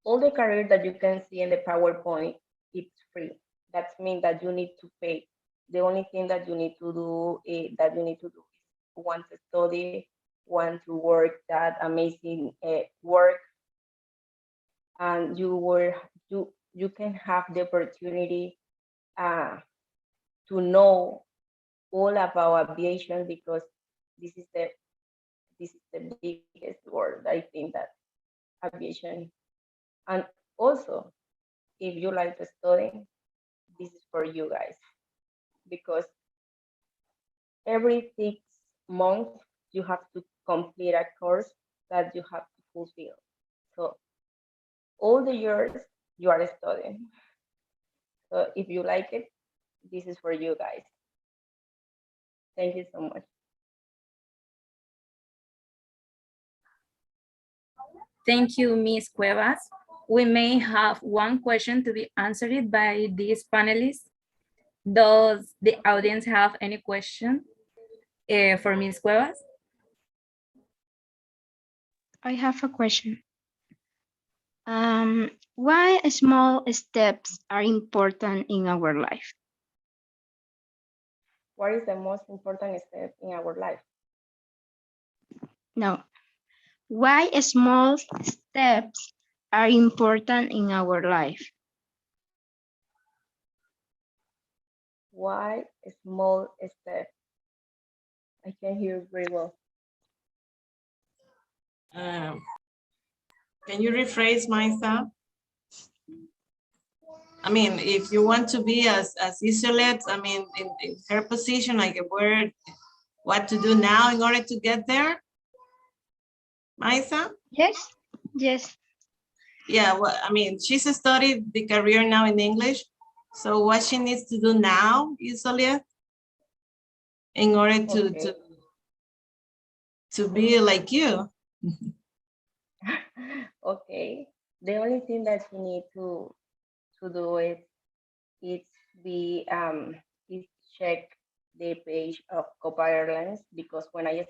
All the career that you can see in the PowerPoint, it's free. That means that you need to pay. The only thing that you need to do is want to study, want to work that amazing work, and you can have the opportunity to know all about aviation because this is the biggest world. I think that aviation, and also if you like to study, this is for you guys because every 6 months you have to complete a course that you have to fulfill. So all the years you are studying. So if you like it, this is for you guys. Thank you so much. Thank you, Ms. Cuevas. We may have one question to be answered by these panelists. Does the audience have any question for Ms. Cuevas? I have a question. Why small steps are important in our life? What is the most important step in our life? No. Why small steps are important in our life? Why a small step? I can hear very well. Can you rephrase myself? I mean, if you want to be as isolate, I mean, in her position, like what to do now in order to get there? Maisa? Yes, yes. Yeah, well, I mean, she's studied the career now in English. So what she needs to do now, Isolia, in order to be like you. Okay. The only thing that you need to do is check the page of Copa Airlines, because when I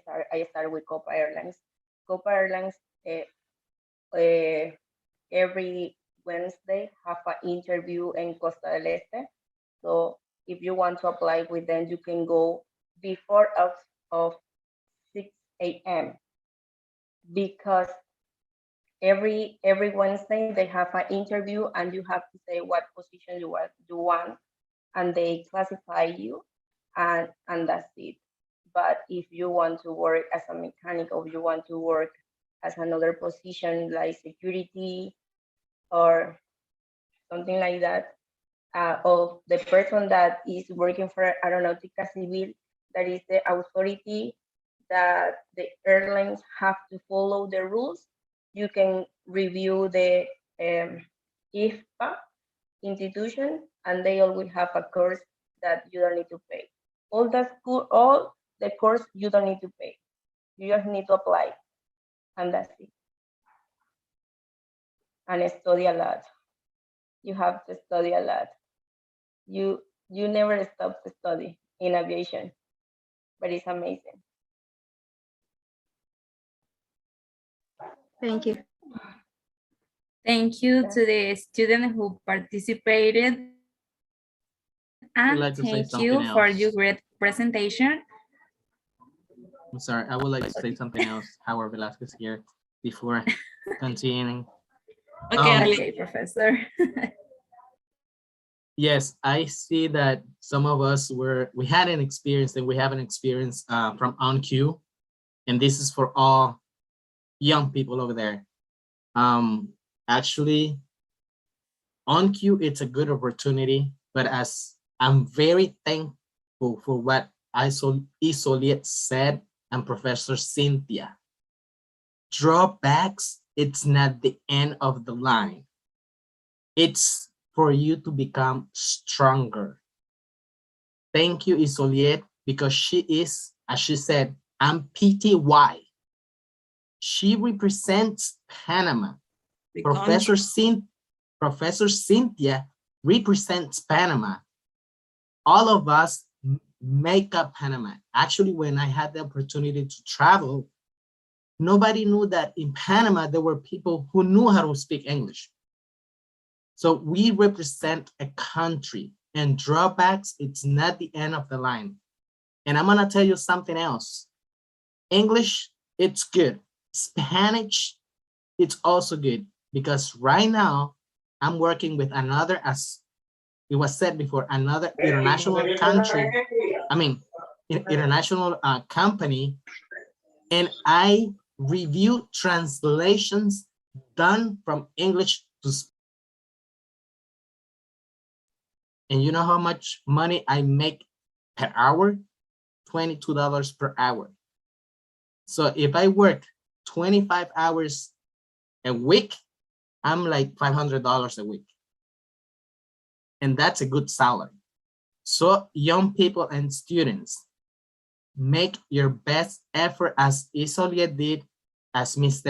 started with Copa Airlines. Copa Airlines every Wednesday have an interview in Costa del Este. So if you want to apply with them, you can go before of 6 a.m. because every Wednesday they have an interview and you have to say what position you want, and they classify you, and that's it. But if you want to work as a mechanic, or you want to work as another position like security or something like that, of the person that is working for Aeronáutica Civil, that is the authority that the airlines have to follow the rules. You can review the IFPA institution, and they always have a course that you don't need to pay. All the course you don't need to pay. You just need to apply, and that's it. And study a lot. You have to study a lot. You never stop to study in aviation, but it's amazing. Thank you. Thank you to the student who participated, and like to say thank something you for else. your great presentation. I'm sorry, I would like to say something else, Howard Velasquez here, before continuing. Okay, Professor. Yes, I see that some of us we had an experience, and we have an experience from OnQ, and this is for all young people over there. Actually, OnQ, it's a good opportunity, but as I'm very thankful for what Isoliet said and Professor Cynthia. Drawbacks, it's not the end of the line. It's for you to become stronger. Thank you, Isoliet, because she is, as she said, I'm PTY. She represents Panama. Professor Cynthia represents Panama. All of us make up Panama. Actually, when I had the opportunity to travel, nobody knew that in Panama, there were people who knew how to speak English. So we represent a country, and drawbacks, it's not the end of the line. And I'm gonna tell you something else. English, it's good. Spanish, it's also good, because right now I'm working with another, as it was said before, another international country, international company, and I review translations done from English to Spanish. And you know how much money I make per hour? $22 per hour. So if I work 25 hours a week, I'm like $500 a week. And that's a good salary. So young people and students, make your best effort as Isolia did, as Miss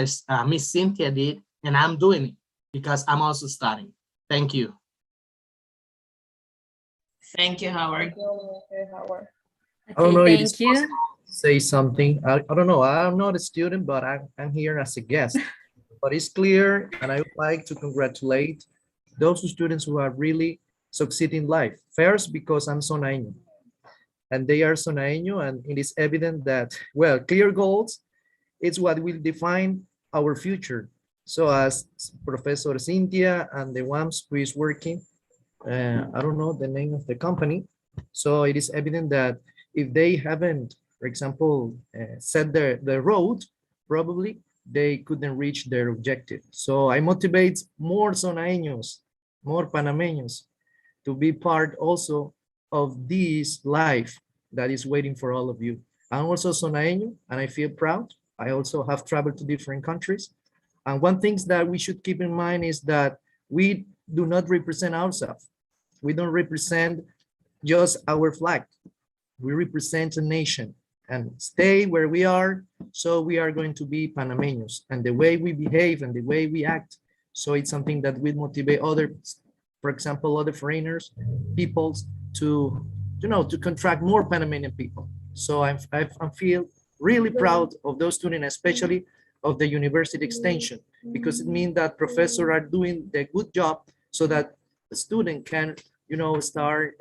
Cynthia did, and I'm doing it because I'm also studying. Thank you. Thank you, Howard. I don't know if it's Thank you. possible to say something. I don't know. I'm not a student, but I'm here as a guest. But it's clear, and I would like to congratulate those students who are really succeeding in life. First, because I'm Sonaeño, and they are Sonaeño, and it is evident that, well, clear goals is what will define our future. So as Professor Cynthia and the ones who is working, I don't know the name of the company. So it is evident that if they haven't, for example, set the road, probably they couldn't reach their objective. So I motivate more Sonaeños, more Panameños to be part also of this life that is waiting for all of you. I'm also Sonaeño and I feel proud. I also have traveled to different countries. And one thing that we should keep in mind is that we do not represent ourselves. We don't represent just our flag. We represent a nation and stay where we are. So we are going to be Panameños, and the way we behave and the way we act. So it's something that will motivate other, for example, other foreigners, peoples to, to contract more Panamanian people. So I feel really proud of those students, especially of the university extension, because it means that professors are doing the good job so that the student can, start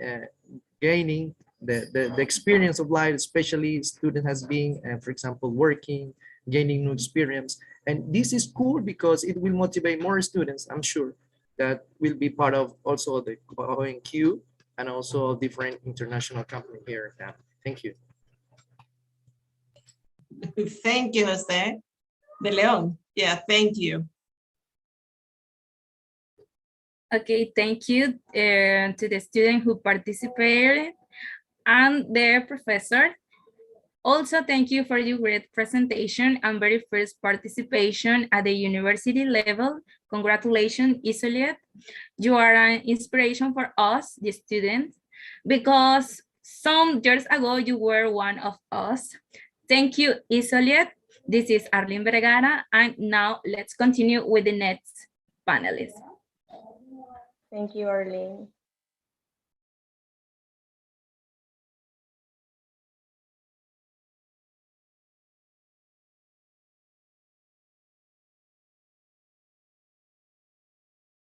gaining the experience of life, especially student has been, for example, working, gaining new experience. And this is cool because it will motivate more students, I'm sure, that will be part of also the ONQ and also different international company here. Thank you. Thank you, Jose. De Leon. Yeah, thank you. Okay, thank you to the student who participated and the professor. Also, thank you for your great presentation and very first participation at the university level. Congratulations, Isolet. You are an inspiration for us, the students, because some years ago you were one of us. Thank you, Isolet. This is Arlene Vergara, and now let's continue with the next panelist. Thank you, Arlene.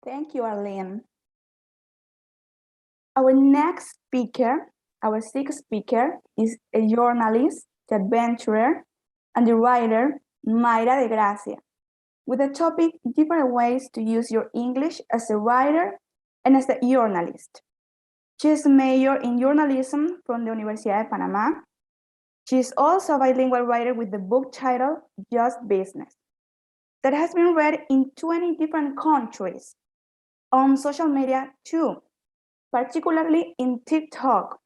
Thank you, Arlene. Our next speaker, our sixth speaker, is a journalist, the adventurer, and the writer, Mayra de Gracia, with the topic different ways to use your English as a writer and as a journalist. She is a major in journalism from the Universidad de Panamá. She is also a bilingual writer with the book titled Just Business, that has been read in 20 different countries, on social media too, particularly in TikTok.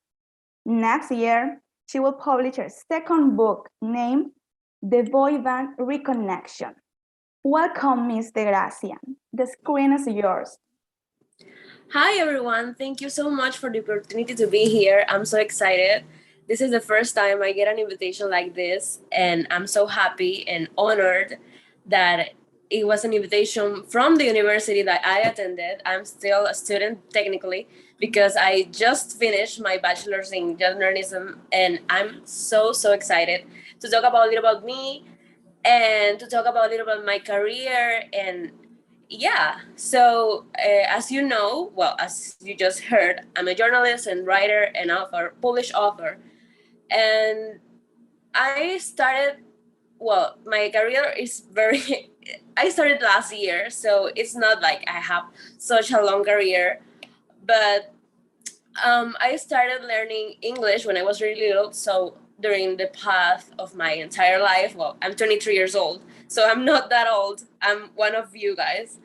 Next year, she will publish her second book named The Boy Band Reconnection. Welcome, Ms. De Gracia. The screen is yours. Hi, everyone. Thank you so much for the opportunity to be here. I'm so excited. This is the first time I get an invitation like this, and I'm so happy and honored that it was an invitation from the university that I attended. I'm still a student technically because I just finished my bachelor's in journalism, and I'm so excited to talk about a little about me and to talk about a little about my career. And yeah, so as you know, well, as you just heard, I'm a journalist and writer and author, published author. And I started, well, my career is very, I started last year, so it's not like I have such a long career, but I started learning English when I was really little. So during the path of my entire life, well, I'm 23 years old, so I'm not that old. I'm one of you guys.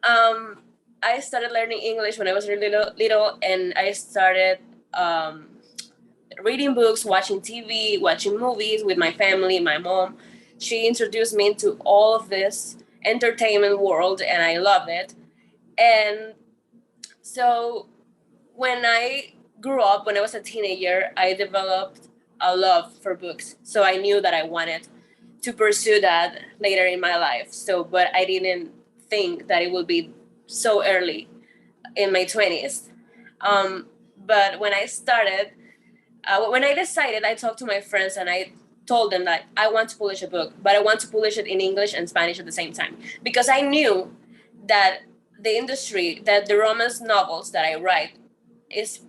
I started learning English when I was really little, and I started reading books, watching TV, watching movies with my family, my mom. She introduced me into all of this, entertainment world, and I love it. And so when I grew up, when I was a teenager, I developed a love for books. So I knew that I wanted to pursue that later in my life. So, but I didn't think that it would be so early in my 20s. But when I started, when I decided, I talked to my friends and I told them that I want to publish a book, but I want to publish it in English and Spanish at the same time, because I knew that the industry, that the romance novels that I write is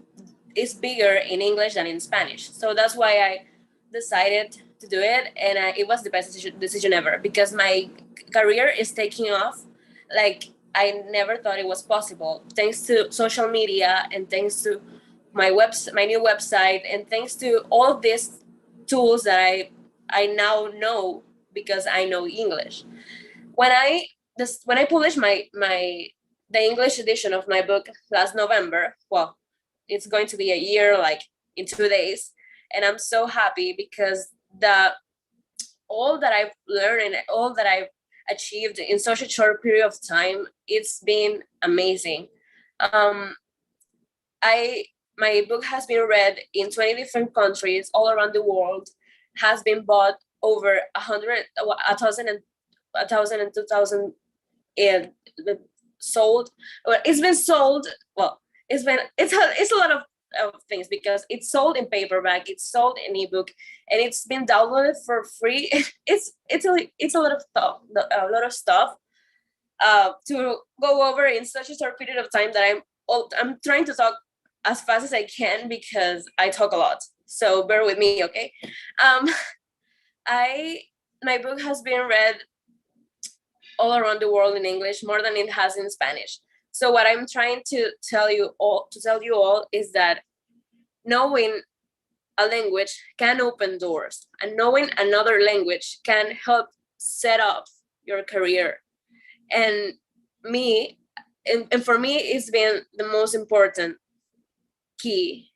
bigger in English than in Spanish. So that's why I decided to do it, and it was the best decision ever, because my career is taking off like I never thought it was possible, thanks to social media and thanks to my new website, and thanks to all of these tools that I now know because I know English. When I published the English edition of my book last November, well, it's going to be a year like in 2 days, and I'm so happy because all that I've learned and all that I've achieved in such a short period of time, it's been amazing. My book has been read in 20 different countries all around the world, has been bought over 100, 2,000 and sold. Well, it's been sold. Well, it's a lot of things, because it's sold in paperback, it's sold in ebook, and it's been downloaded for free. It's a lot of stuff, to go over in such a short period of time that I'm trying to talk as fast as I can because I talk a lot. So bear with me, okay? My book has been read all around the world in English more than it has in Spanish. So what I'm trying to tell you all is that knowing a language can open doors, and knowing another language can help set up your career. And for me, it's been the most important key,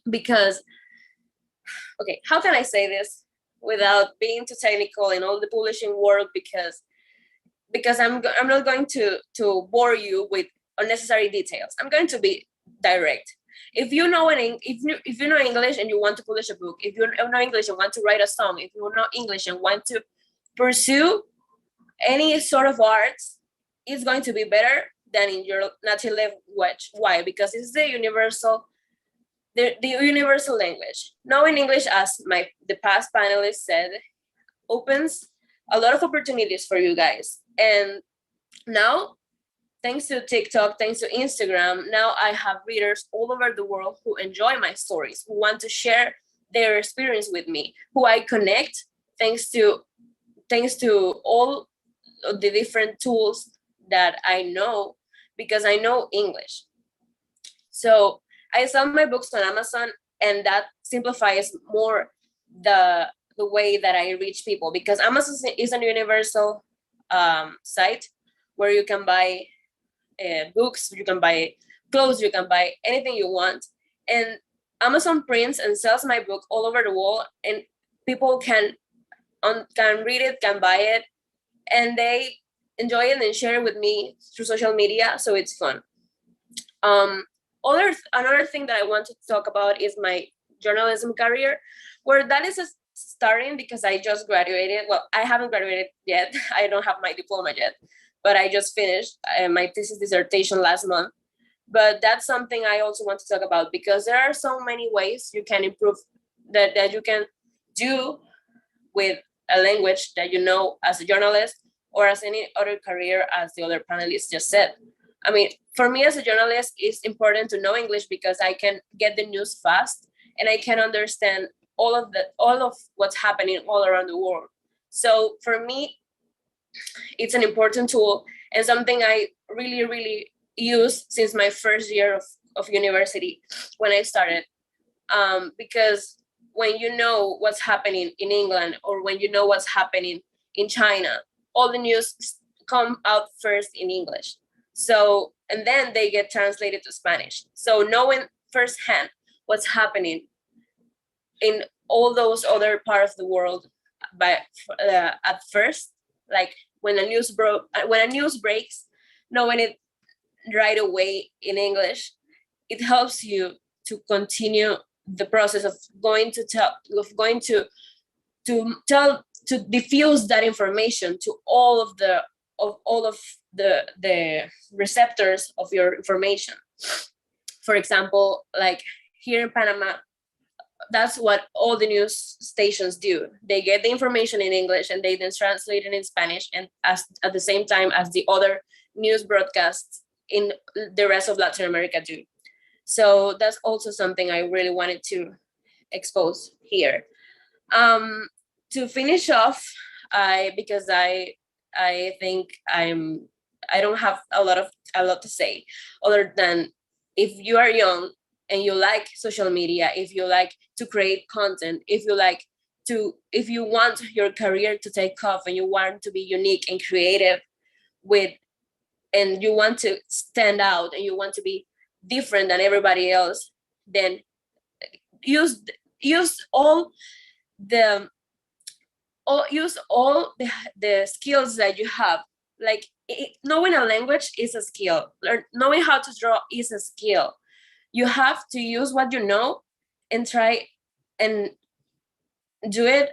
because, okay, how can I say this without being too technical in all the publishing world, because I'm not going to bore you with unnecessary details. I'm going to be direct. If you know English and you want to publish a book, if you know English and want to write a song, if you know English and want to pursue any sort of arts, it's going to be better than in your native language. Why? Because it's the universal language. Knowing English, as the past panelist said, opens a lot of opportunities for you guys. And now, thanks to TikTok, thanks to Instagram, now I have readers all over the world who enjoy my stories, who want to share their experience with me, who I connect thanks to all of the different tools that I know, because I know English. So I sell my books on Amazon, and that simplifies more the way that I reach people, because Amazon is a universal site where you can buy books, you can buy clothes, you can buy anything you want. And Amazon prints and sells my book all over the world, and people can read it, can buy it, and they enjoy it and share it with me through social media. So it's fun. Another thing that I want to talk about is my journalism career, where that is starting because I just graduated. Well, I haven't graduated yet. I don't have my diploma yet, but I just finished my thesis dissertation last month. But that's something I also want to talk about, because there are so many ways you can improve that you can do with a language that you know as a journalist, or as any other career, as the other panelists just said. I mean, for me as a journalist, it's important to know English because I can get the news fast and I can understand all of what's happening all around the world. So for me, it's an important tool and something I really, really use since my first year of university when I started. Because when you know what's happening in England, or when you know what's happening in China, all the news come out first in English. So, and then they get translated to Spanish. So knowing firsthand what's happening in all those other parts of the world at first, like when a news breaks, knowing it right away in English, it helps you to continue the process of going to diffuse that information to all of the receptors of your information. For example, like here in Panama, that's what all the news stations do. They get the information in English and they then translate it in Spanish, and at the same time as the other news broadcasts in the rest of Latin America do. So that's also something I really wanted to expose here. To finish off, because I think I don't have a lot to say, other than if you are young and you like social media, if you like to create content, if you want your career to take off and you want to be unique and creative and you want to stand out and you want to be different than everybody else, then use all the skills that you have. Like knowing a language is a skill. Knowing how to draw is a skill. You have to use what you know and try and do it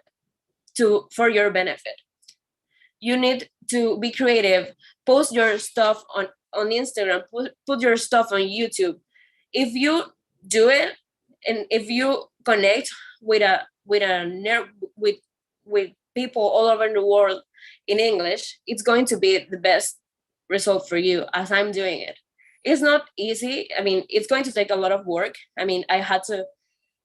for your benefit. You need to be creative. Post your stuff on Instagram. Put your stuff on YouTube. If you do it, and if you connect with people all over the world in English, it's going to be the best result for you, as I'm doing it. It's not easy. I mean, it's going to take a lot of work. I mean,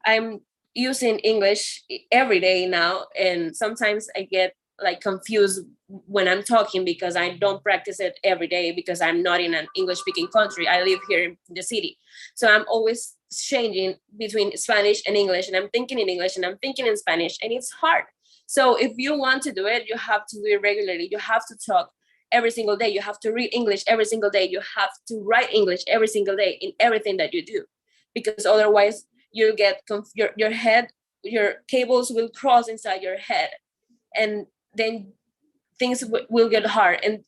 I'm using English every day now, and sometimes I get like confused when I'm talking because I don't practice it every day because I'm not in an English speaking country. I live here in the city. So I'm always changing between Spanish and English, and I'm thinking in English and I'm thinking in Spanish, and it's hard. So if you want to do it, you have to do it regularly. You have to talk every single day. You have to read English every single day. You have to write English every single day in everything that you do, because otherwise you get your head, your cables will cross inside your head, and then things will get hard. And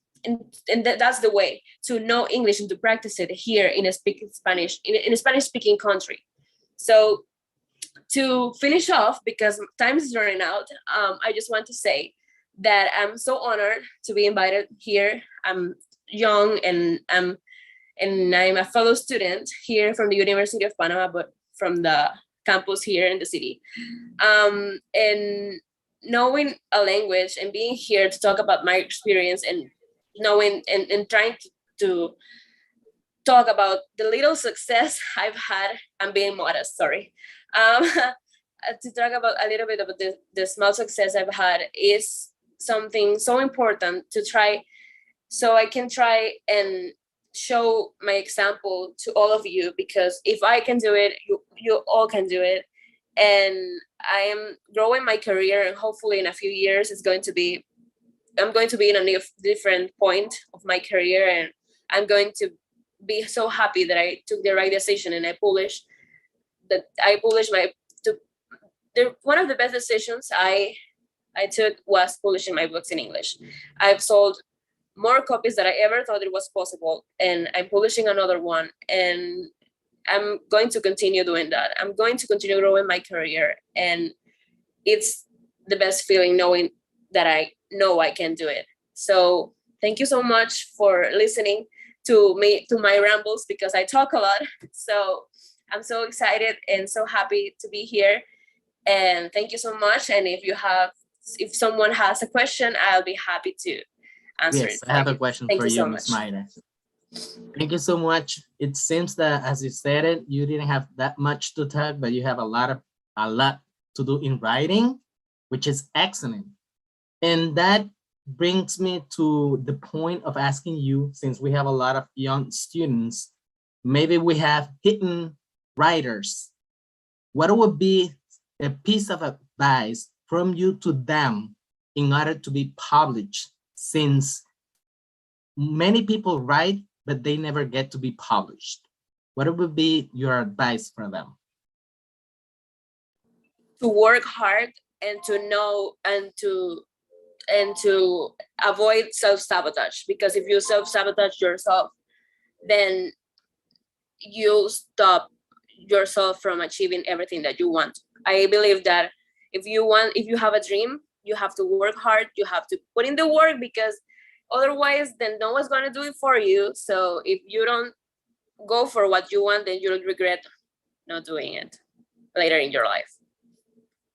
that's the way to know English and to practice it here in a Spanish speaking country. So to finish off, because time is running out, I just want to say that I'm so honored to be invited here. I'm young and I'm a fellow student here from the University of Panama, but from the campus here in the city. And knowing a language and being here to talk about my experience and knowing and trying to talk about the little success I've had. I'm being modest, sorry. To talk about a little bit about the small success I've had is something so important to try, so I can try and show my example to all of you, because if I can do it, you all can do it. And I am growing my career, and hopefully in a few years I'm going to be in a different point of my career, and I'm going to be so happy that I took the right decision and I published one of the best decisions I took was publishing my books in English. I've sold more copies than I ever thought it was possible, and I'm publishing another one, and I'm going to continue doing that. I'm going to continue growing my career, and it's the best feeling knowing that I know I can do it. So thank you so much for listening to my rambles, because I talk a lot. So I'm so excited and so happy to be here. And thank you so much. And if someone has a question, I'll be happy to answer it. Yes, I have a question for you, Ms. Mayra. Thank you so much. It seems that, as you said it, you didn't have that much to talk, but you have a lot to do in writing, which is excellent. And that brings me to the point of asking you, since we have a lot of young students, maybe we have hidden writers. What would be a piece of advice from you to them in order to be published, since many people write, but they never get to be published? What would be your advice for them? To work hard and to know and to and to avoid self-sabotage, because if you self-sabotage yourself, then you stop yourself from achieving everything that you want. I believe that if you have a dream, you have to work hard, you have to put in the work, because otherwise then no one's going to do it for you. So if you don't go for what you want, then you'll regret not doing it later in your life.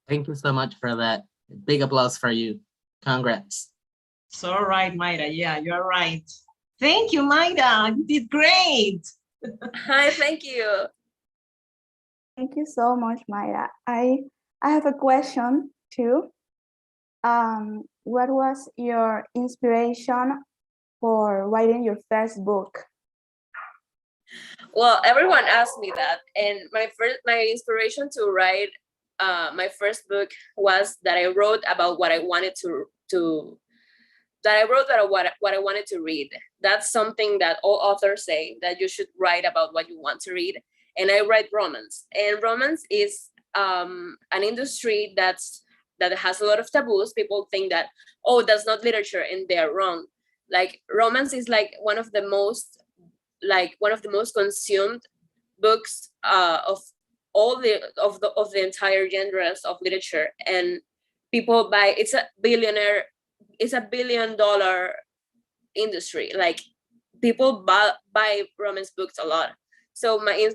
Thank you so much for that. Big applause for you. Congrats. So right, Mayra. Yeah, you're right. Thank you, Mayra. You did great. Hi, thank you. Thank you so much, Mayra. I have a question too. What was your inspiration for writing your first book? Well, everyone asked me that, and my inspiration to write my first book was that I wrote about what I wanted what I wanted to read. That's something that all authors say, that you should write about what you want to read. And I write romance, and romance is an industry that has a lot of taboos. People think that, oh, that's not literature, and they're wrong. Like, romance is like one of the most consumed books of the entire genres of literature, and people buy. It's a $1 billion industry. Like, people buy romance books a lot. So my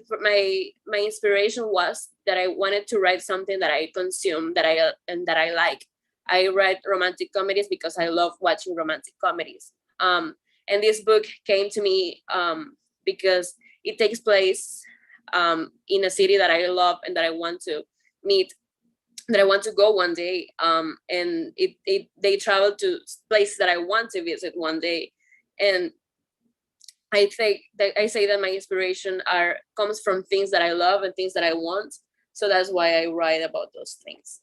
inspiration was that I wanted to write something that I consume, that I like. I write romantic comedies because I love watching romantic comedies. And this book came to me because it takes place in a city that I love and that I want to meet, that I want to go one day. And they travel to places that I want to visit one day. And I say that my inspiration comes from things that I love and things that I want. So that's why I write about those things.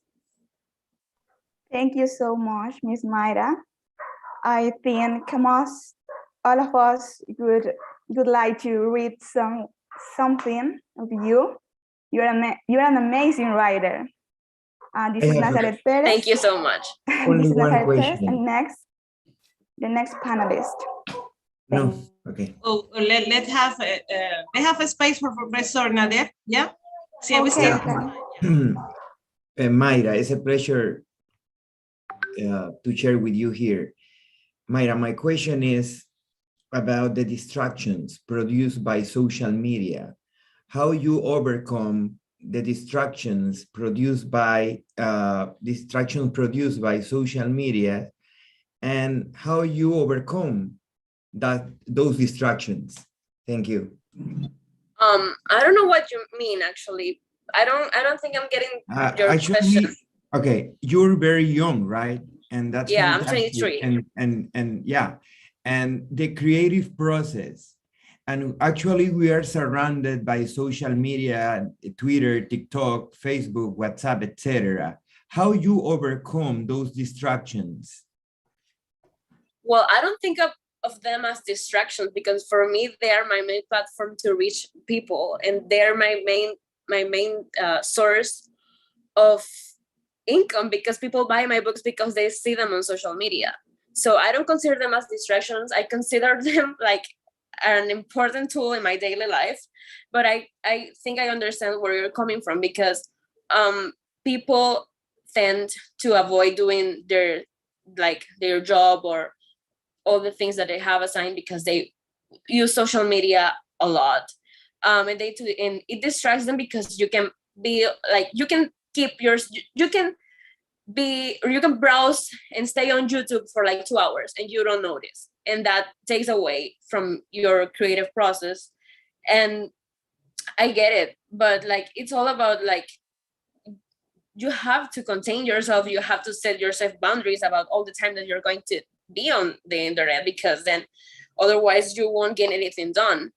Thank you so much, Miss Mayra. I think all of us would like to read something of you. You're an amazing writer. This is Nazaret Perez. Thank you so much. Only This is one Nazaret Perez, question. and the next panelist. No, okay. Oh, let's have a space for Professor Nader. Yeah. See, Okay. Mayra, it's a pleasure to share with you here. Mayra, my question is about the distractions produced by social media. How you overcome the distractions produced by social media, and how you overcome those distractions. Thank you. I don't know what you mean, actually. I don't think I'm getting your question. Okay, you're very young, right? And that's Yeah, fantastic. I'm 23. And yeah, and the creative process. And actually, we are surrounded by social media, Twitter, TikTok, Facebook, WhatsApp, etc. How you overcome those distractions? Well, I don't think of them as distractions, because for me, they are my main platform to reach people, and they're my main source of income, because people buy my books because they see them on social media. So I don't consider them as distractions. I consider them like an important tool in my daily life. But I think I understand where you're coming from, because people tend to avoid doing their job or all the things that they have assigned, because they use social media a lot. And it distracts them, because you can be like, you can browse and stay on YouTube for like 2 hours and you don't notice. And that takes away from your creative process. And I get it, but like, it's all about like, you have to contain yourself. You have to set yourself boundaries about all the time that you're going to be on the internet, because then otherwise you won't get anything done.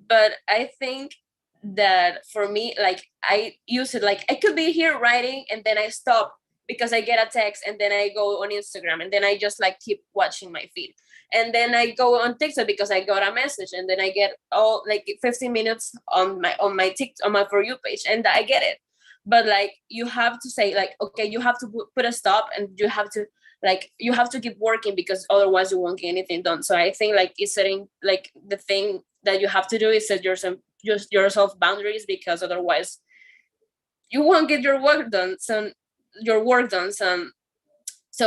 But I think that for me, like, I use it like, I could be here writing and then I stop because I get a text, and then I go on Instagram, and then I just like keep watching my feed, and then I go on TikTok because I got a message, and then I get all like 15 minutes on my TikTok, on my For You page, and I get it. But like, you have to say like, okay, you have to put a stop, and you have to like you have to keep working because otherwise you won't get anything done. So I think like it's setting, like the thing that you have to do is set yourself boundaries, because otherwise you won't get your work done. So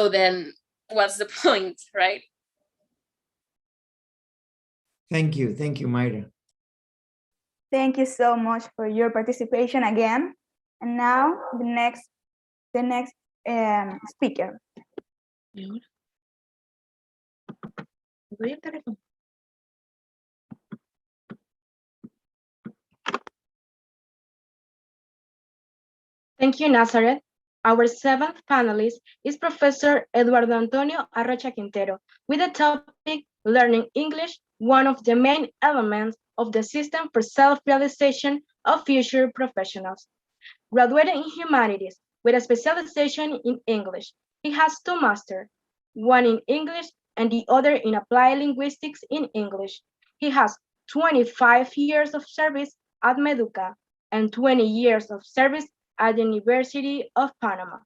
then what's the point, right? Thank you, Mayra. Thank you so much for your participation again. And now the next speaker. Thank you, Nazareth. Our seventh panelist is Professor Eduardo Antonio Arrocha Quintero with the topic Learning English, one of the main elements of the system for self-realization of future professionals. Graduated in humanities with a specialization in English, he has 2 masters, one in English and the other in applied linguistics in English. He has 25 years of service at Meduca and 20 years of service at the University of Panama.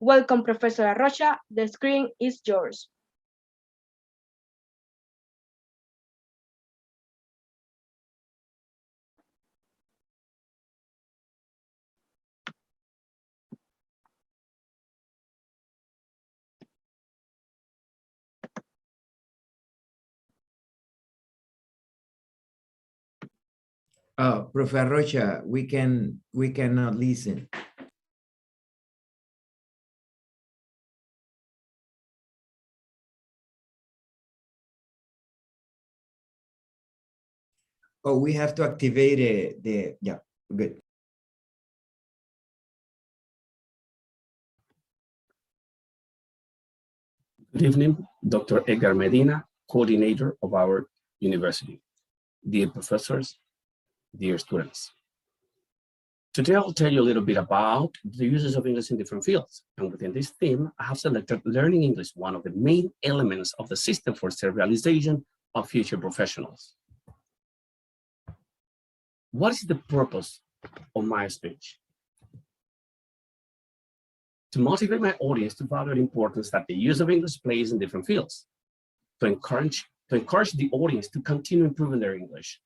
Welcome, Professor Arrocha. The screen is yours. Professor Rocha, we cannot listen. Oh, we have to activate yeah, good. Good evening, Dr. Edgar Medina, coordinator of our university. Dear professors, dear students. Today I'll tell you a little bit about the uses of English in different fields. And within this theme, I have selected learning English, one of the main elements of the system for self-realization of future professionals. What is the purpose of my speech? To motivate my audience to value the importance that the use of English plays in different fields, to encourage the audience to continue improving their English,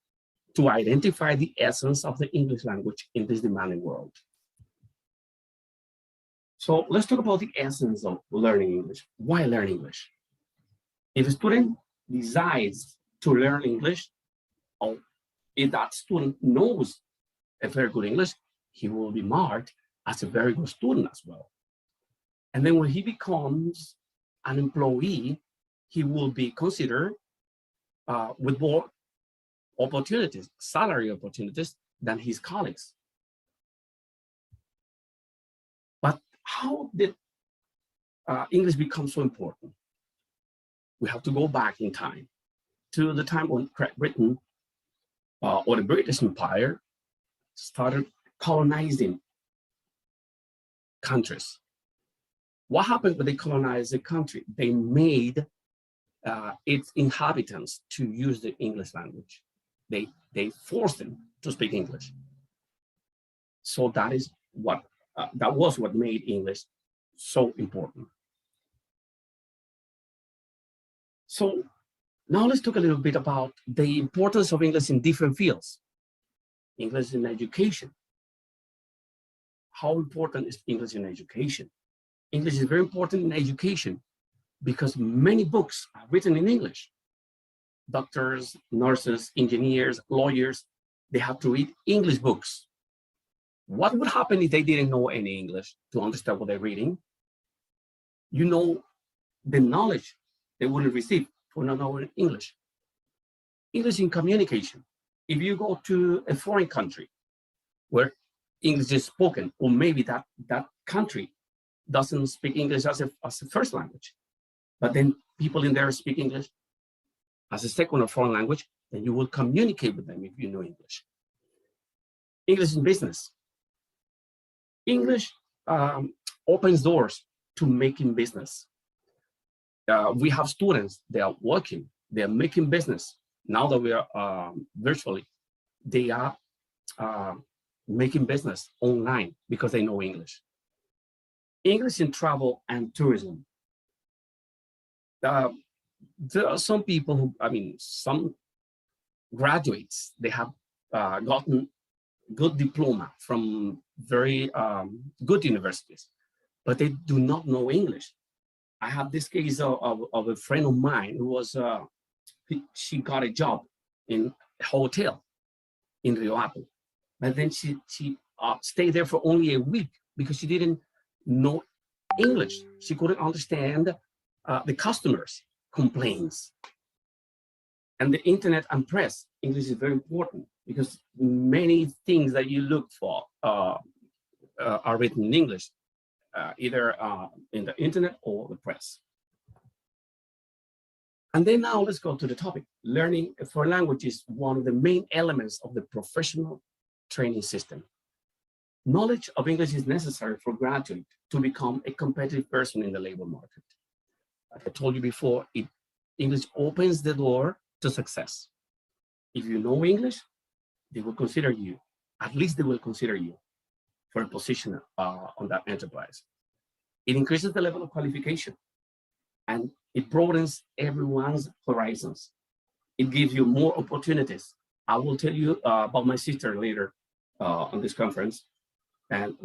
to identify the essence of the English language in this demanding world. So let's talk about the essence of learning English. Why learn English? If a student decides to learn English, or if that student knows a very good English, he will be marked as a very good student as well. And then when he becomes an employee, he will be considered with more opportunities, salary opportunities, than his colleagues. But how did English become so important? We have to go back in time to the time when Great Britain or the British Empire started colonizing countries. What happened when they colonized the country? They made its inhabitants to use the English language. They forced them to speak English. So that is what that was what made English so important. So now let's talk a little bit about the importance of English in different fields. English in education. How important is English in education? English is very important in education because many books are written in English. Doctors, nurses, engineers, lawyers, they have to read English books. What would happen if they didn't know any English to understand what they're reading? You know, the knowledge they wouldn't receive for not knowing English. English in communication. If you go to a foreign country where English is spoken, or maybe that country doesn't speak English as a first language, but then people in there speak English as a second or foreign language, then you will communicate with them if you know English. English in business. English opens doors to making business. We have students, they are working, they are making business. Now that we are virtually, they are making business online because they know English. English in travel and tourism. there are some people who, I mean, some graduates, they have gotten good diploma from very good universities, but they do not know English. I have this case of a friend of mine who was, she got a job in a hotel in Rio Apple, but then she stayed there for only a week because she didn't know English. She couldn't understand the customers' complaints. And the internet and press, English is very important because many things that you look for are written in English, either in the internet or the press. And then now let's go to the topic. Learning for language is one of the main elements of the professional training system. Knowledge of English is necessary for graduates to become a competitive person in the labor market. Like I told you before, English opens the door to success. If you know English, they will consider you, at least they will consider you for a position on that enterprise. It increases the level of qualification and it broadens everyone's horizons. It gives you more opportunities. I will tell you about my sister later on this conference. And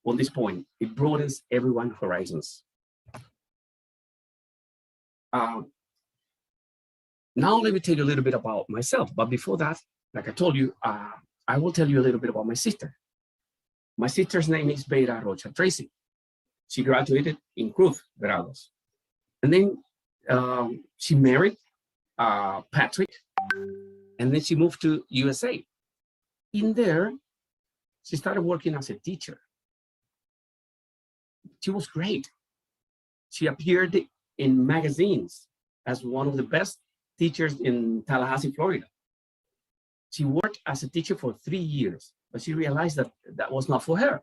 on this point, it broadens everyone's horizons. Now let me tell you a little bit about myself. But before that, like I told you, I will tell you a little bit about my sister. My sister's name is Beira Rocha Tracy. She graduated in Cruz Grados. And then she married Patrick, and then she moved to USA. In there, she started working as a teacher. She was great. She appeared in magazines as one of the best teachers in Tallahassee, Florida. She worked as a teacher for 3 years, but she realized that that was not for her.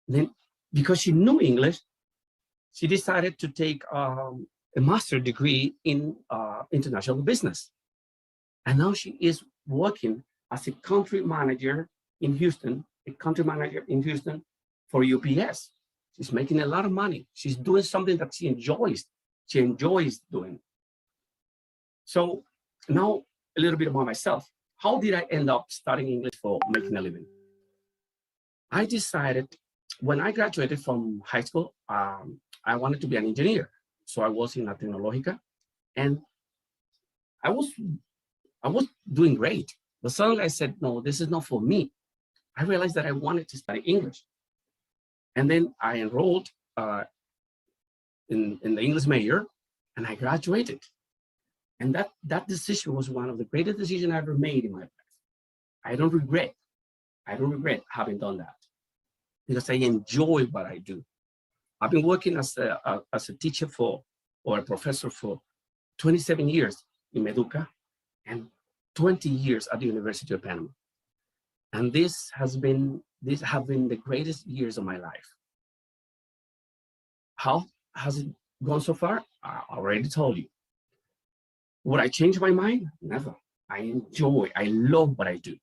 Then, because she knew English, she decided to take a master's degree in international business. And now she is working as a country manager in Houston, for UPS. She's making a lot of money. She's doing something that she enjoys. She enjoys doing. So now a little bit about myself. How did I end up studying English for making a living? I decided when I graduated from high school, I wanted to be an engineer. So I was in La Tecnológica and I was doing great. But suddenly I said, no, this is not for me. I realized that I wanted to study English. And then I enrolled in the English major and I graduated. And that decision was one of the greatest decisions I ever made in my life. I don't regret having done that because I enjoy what I do. I've been working as a teacher or a professor for 27 years in Meduca and 20 years at the University of Panama. And these have been the greatest years of my life. How has it gone so far? I already told you. Would I change my mind? Never. I love what I do.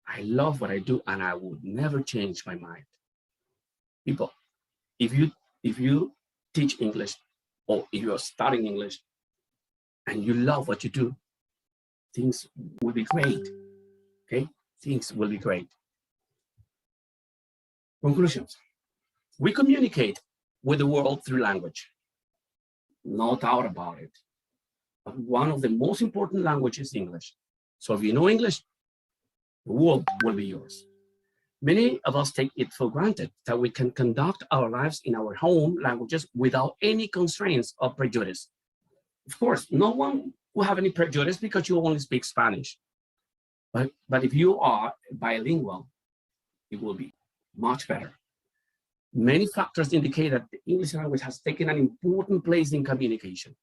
I love what I do and I would never change my mind. People, if you teach English or if you're studying English and you love what you do, things will be great, okay? Things will be great. Conclusions. We communicate with the world through language. No doubt about it. But one of the most important languages is English. So if you know English, the world will be yours. Many of us take it for granted that we can conduct our lives in our home languages without any constraints or prejudice. Of course, no one will have any prejudice because you only speak Spanish. But if you are bilingual, it will be much better. Many factors indicate that the English language has taken an important place in communication.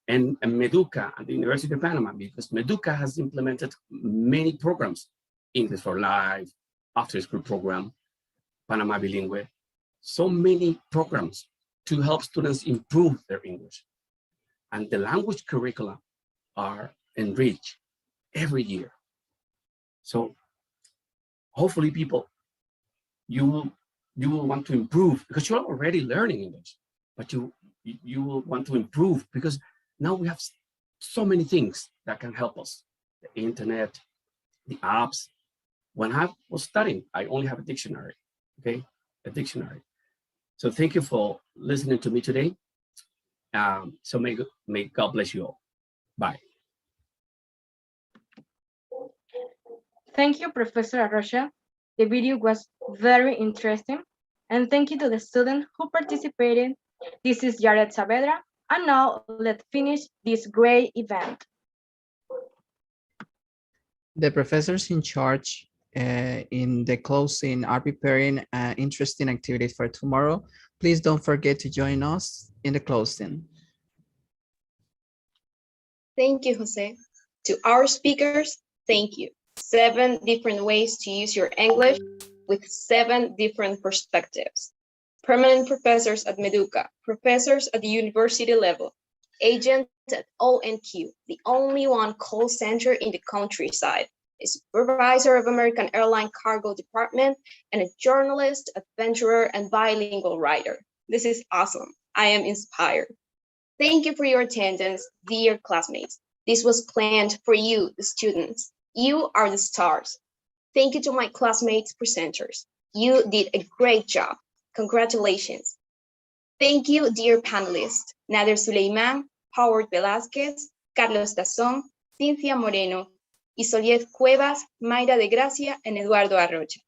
And Meduca at the University of Panama, because Meduca has implemented many programs, English for Life, after school program, Panama Bilingue, so many programs to help students improve their English. And the language curricula are enriched every year. So hopefully people, you will want to improve because you're already learning English, but you you will want to improve, because now we have so many things that can help us. The internet, the apps. When I was studying, I only have a dictionary, okay? A dictionary. So thank you for listening to me today. So may God bless you all. Bye. Thank you, Professor Arrocha. The video was very interesting. And thank you to the students who participated. This is Jared Saavedra. And now let's finish this great event. The professors in charge in the closing are preparing interesting activities for tomorrow. Please don't forget to join us in the closing. Thank you, Jose. To our speakers, thank you. 7 different ways to use your English with 7 different perspectives. Permanent professors at Meduca, professors at the university level, agents at ONQ, the only one call center in the countryside, a supervisor of American Airline Cargo Department, and a journalist, adventurer, and bilingual writer. This is awesome. I am inspired. Thank you for your attendance, dear classmates. This was planned for you, the students. You are the stars. Thank you to my classmates presenters. You did a great job. Congratulations. Thank you, dear panelists, Nader Suleiman, Howard Velázquez, Carlos Tazón, Cynthia Moreno, Isoliet Cuevas, Mayra de Gracia, and Eduardo Arrocha.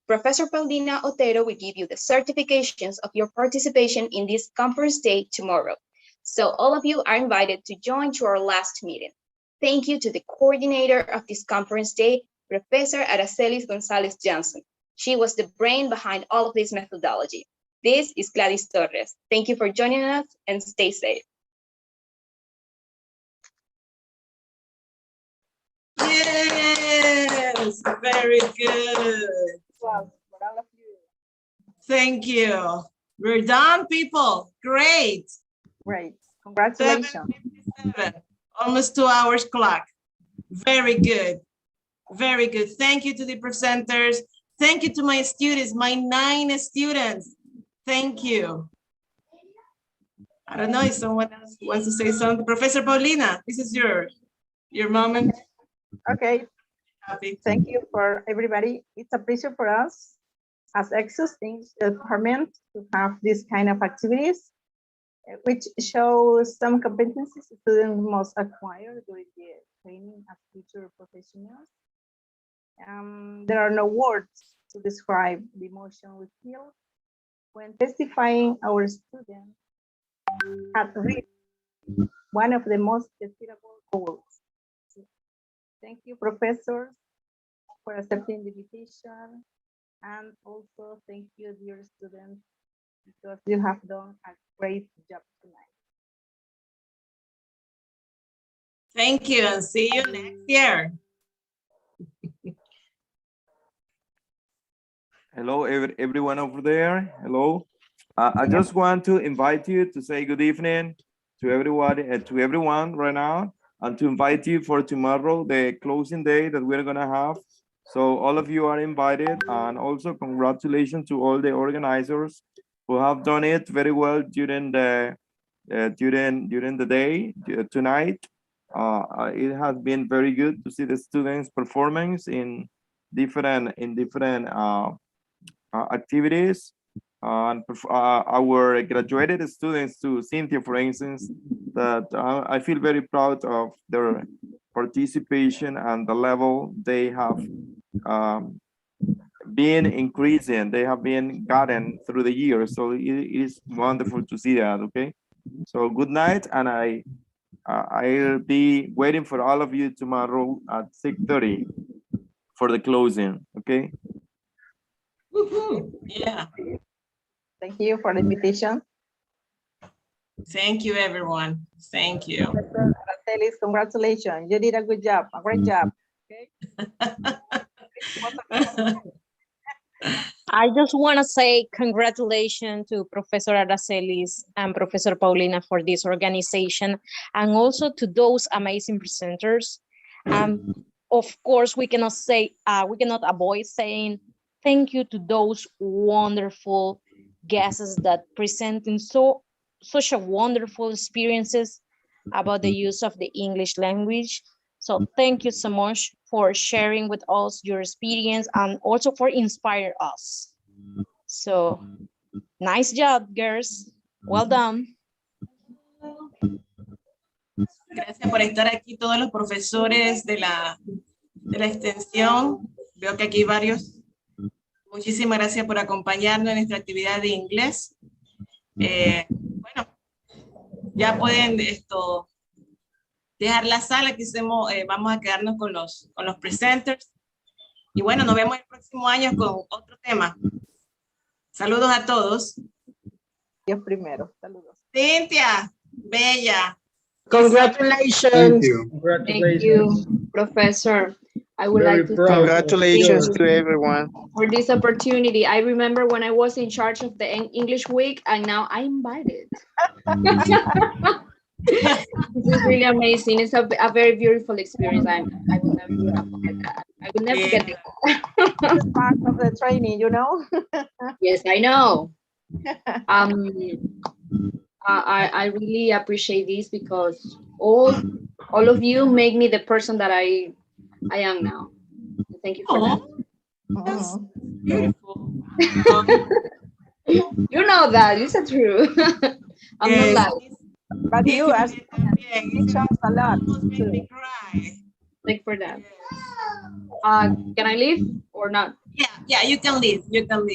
Professor Paulina Otero will give you the certifications of your participation in this conference day tomorrow. So all of you are invited to join to our last meeting. Thank you to the coordinator of this conference day, Professor Aracelis Gonzalez Johnson. She was the brain behind all of this methodology. This is Gladys Torres. Thank you for joining us and stay safe. Yes, very good. Thank you. We're done, people. Great. Great. Congratulations. 7:57, almost 2 hours clock. Very good. Very good. Thank you to the presenters. Thank you to my students, my 9 students. Thank you. I don't know if someone else wants to say something. Professor Paulina, this is your moment. Okay. Happy. Thank you for everybody. It's a pleasure for us as Exus English Department to have this kind of activities, which shows some competencies students must acquire during the training as future professionals. There are no words to describe the emotion we feel when testifying our students have reached one of the most desirable goals. Thank you, professors, for accepting the invitation. And also thank you, dear students, because you have done a great job tonight. Thank you, and see you next year. Hello, everyone over there. Hello. I just want to invite you to say good evening to everybody and to everyone right now, and to invite you for tomorrow, the closing day that we're gonna have. So all of you are invited, and also congratulations to all the organizers who have done it very well during the day tonight. It has been very good to see the students' performance in different activities. Our graduated students, to Cynthia, for instance, that I feel very proud of their participation and the level they have been increasing. They have been gotten through the years. So it is wonderful to see that. Okay. So good night, and I'll be waiting for all of you tomorrow at 6:30 for the closing. Okay. Yeah. Thank you for the invitation. Thank you, everyone. Thank you. Araceli, congratulations. You did a good job, a great job. Okay. I just want to say congratulations to Professor Aracelis and Professor Paulina for this organization, and also to those amazing presenters. Of course, we cannot avoid saying thank you to those wonderful guests that presenting so such a wonderful experiences about the use of the English language. So thank you so much for sharing with us your experience and also for inspire us. So nice job, girls. Well done. Gracias por estar aquí todos los profesores de la extensión. Veo que aquí hay varios. Muchísimas gracias por acompañarnos en esta actividad de inglés. Bueno, ya pueden dejar la sala, que vamos a quedarnos con los presenters. Y bueno, nos vemos el próximo año con otro tema. Saludos a todos. Dios primero, saludos. Cintia, bella. Congratulations. Thank you. Thank you, Professor. I would like to Congratulations thank to you everyone. for this opportunity. I remember when I was in charge of the English week, and now I'm invited. This is really amazing. It's a very beautiful experience. I will never forget that. I will never forget it. It's part of the training, you know. Yes, I know. I really appreciate this because all of you make me the person that I am now. Thank you for that. That's beautiful. You know that, it's true. I'm not lying. But you are teach us a lot. Thank for that. Can I leave or not? Yeah, you can leave. You can leave.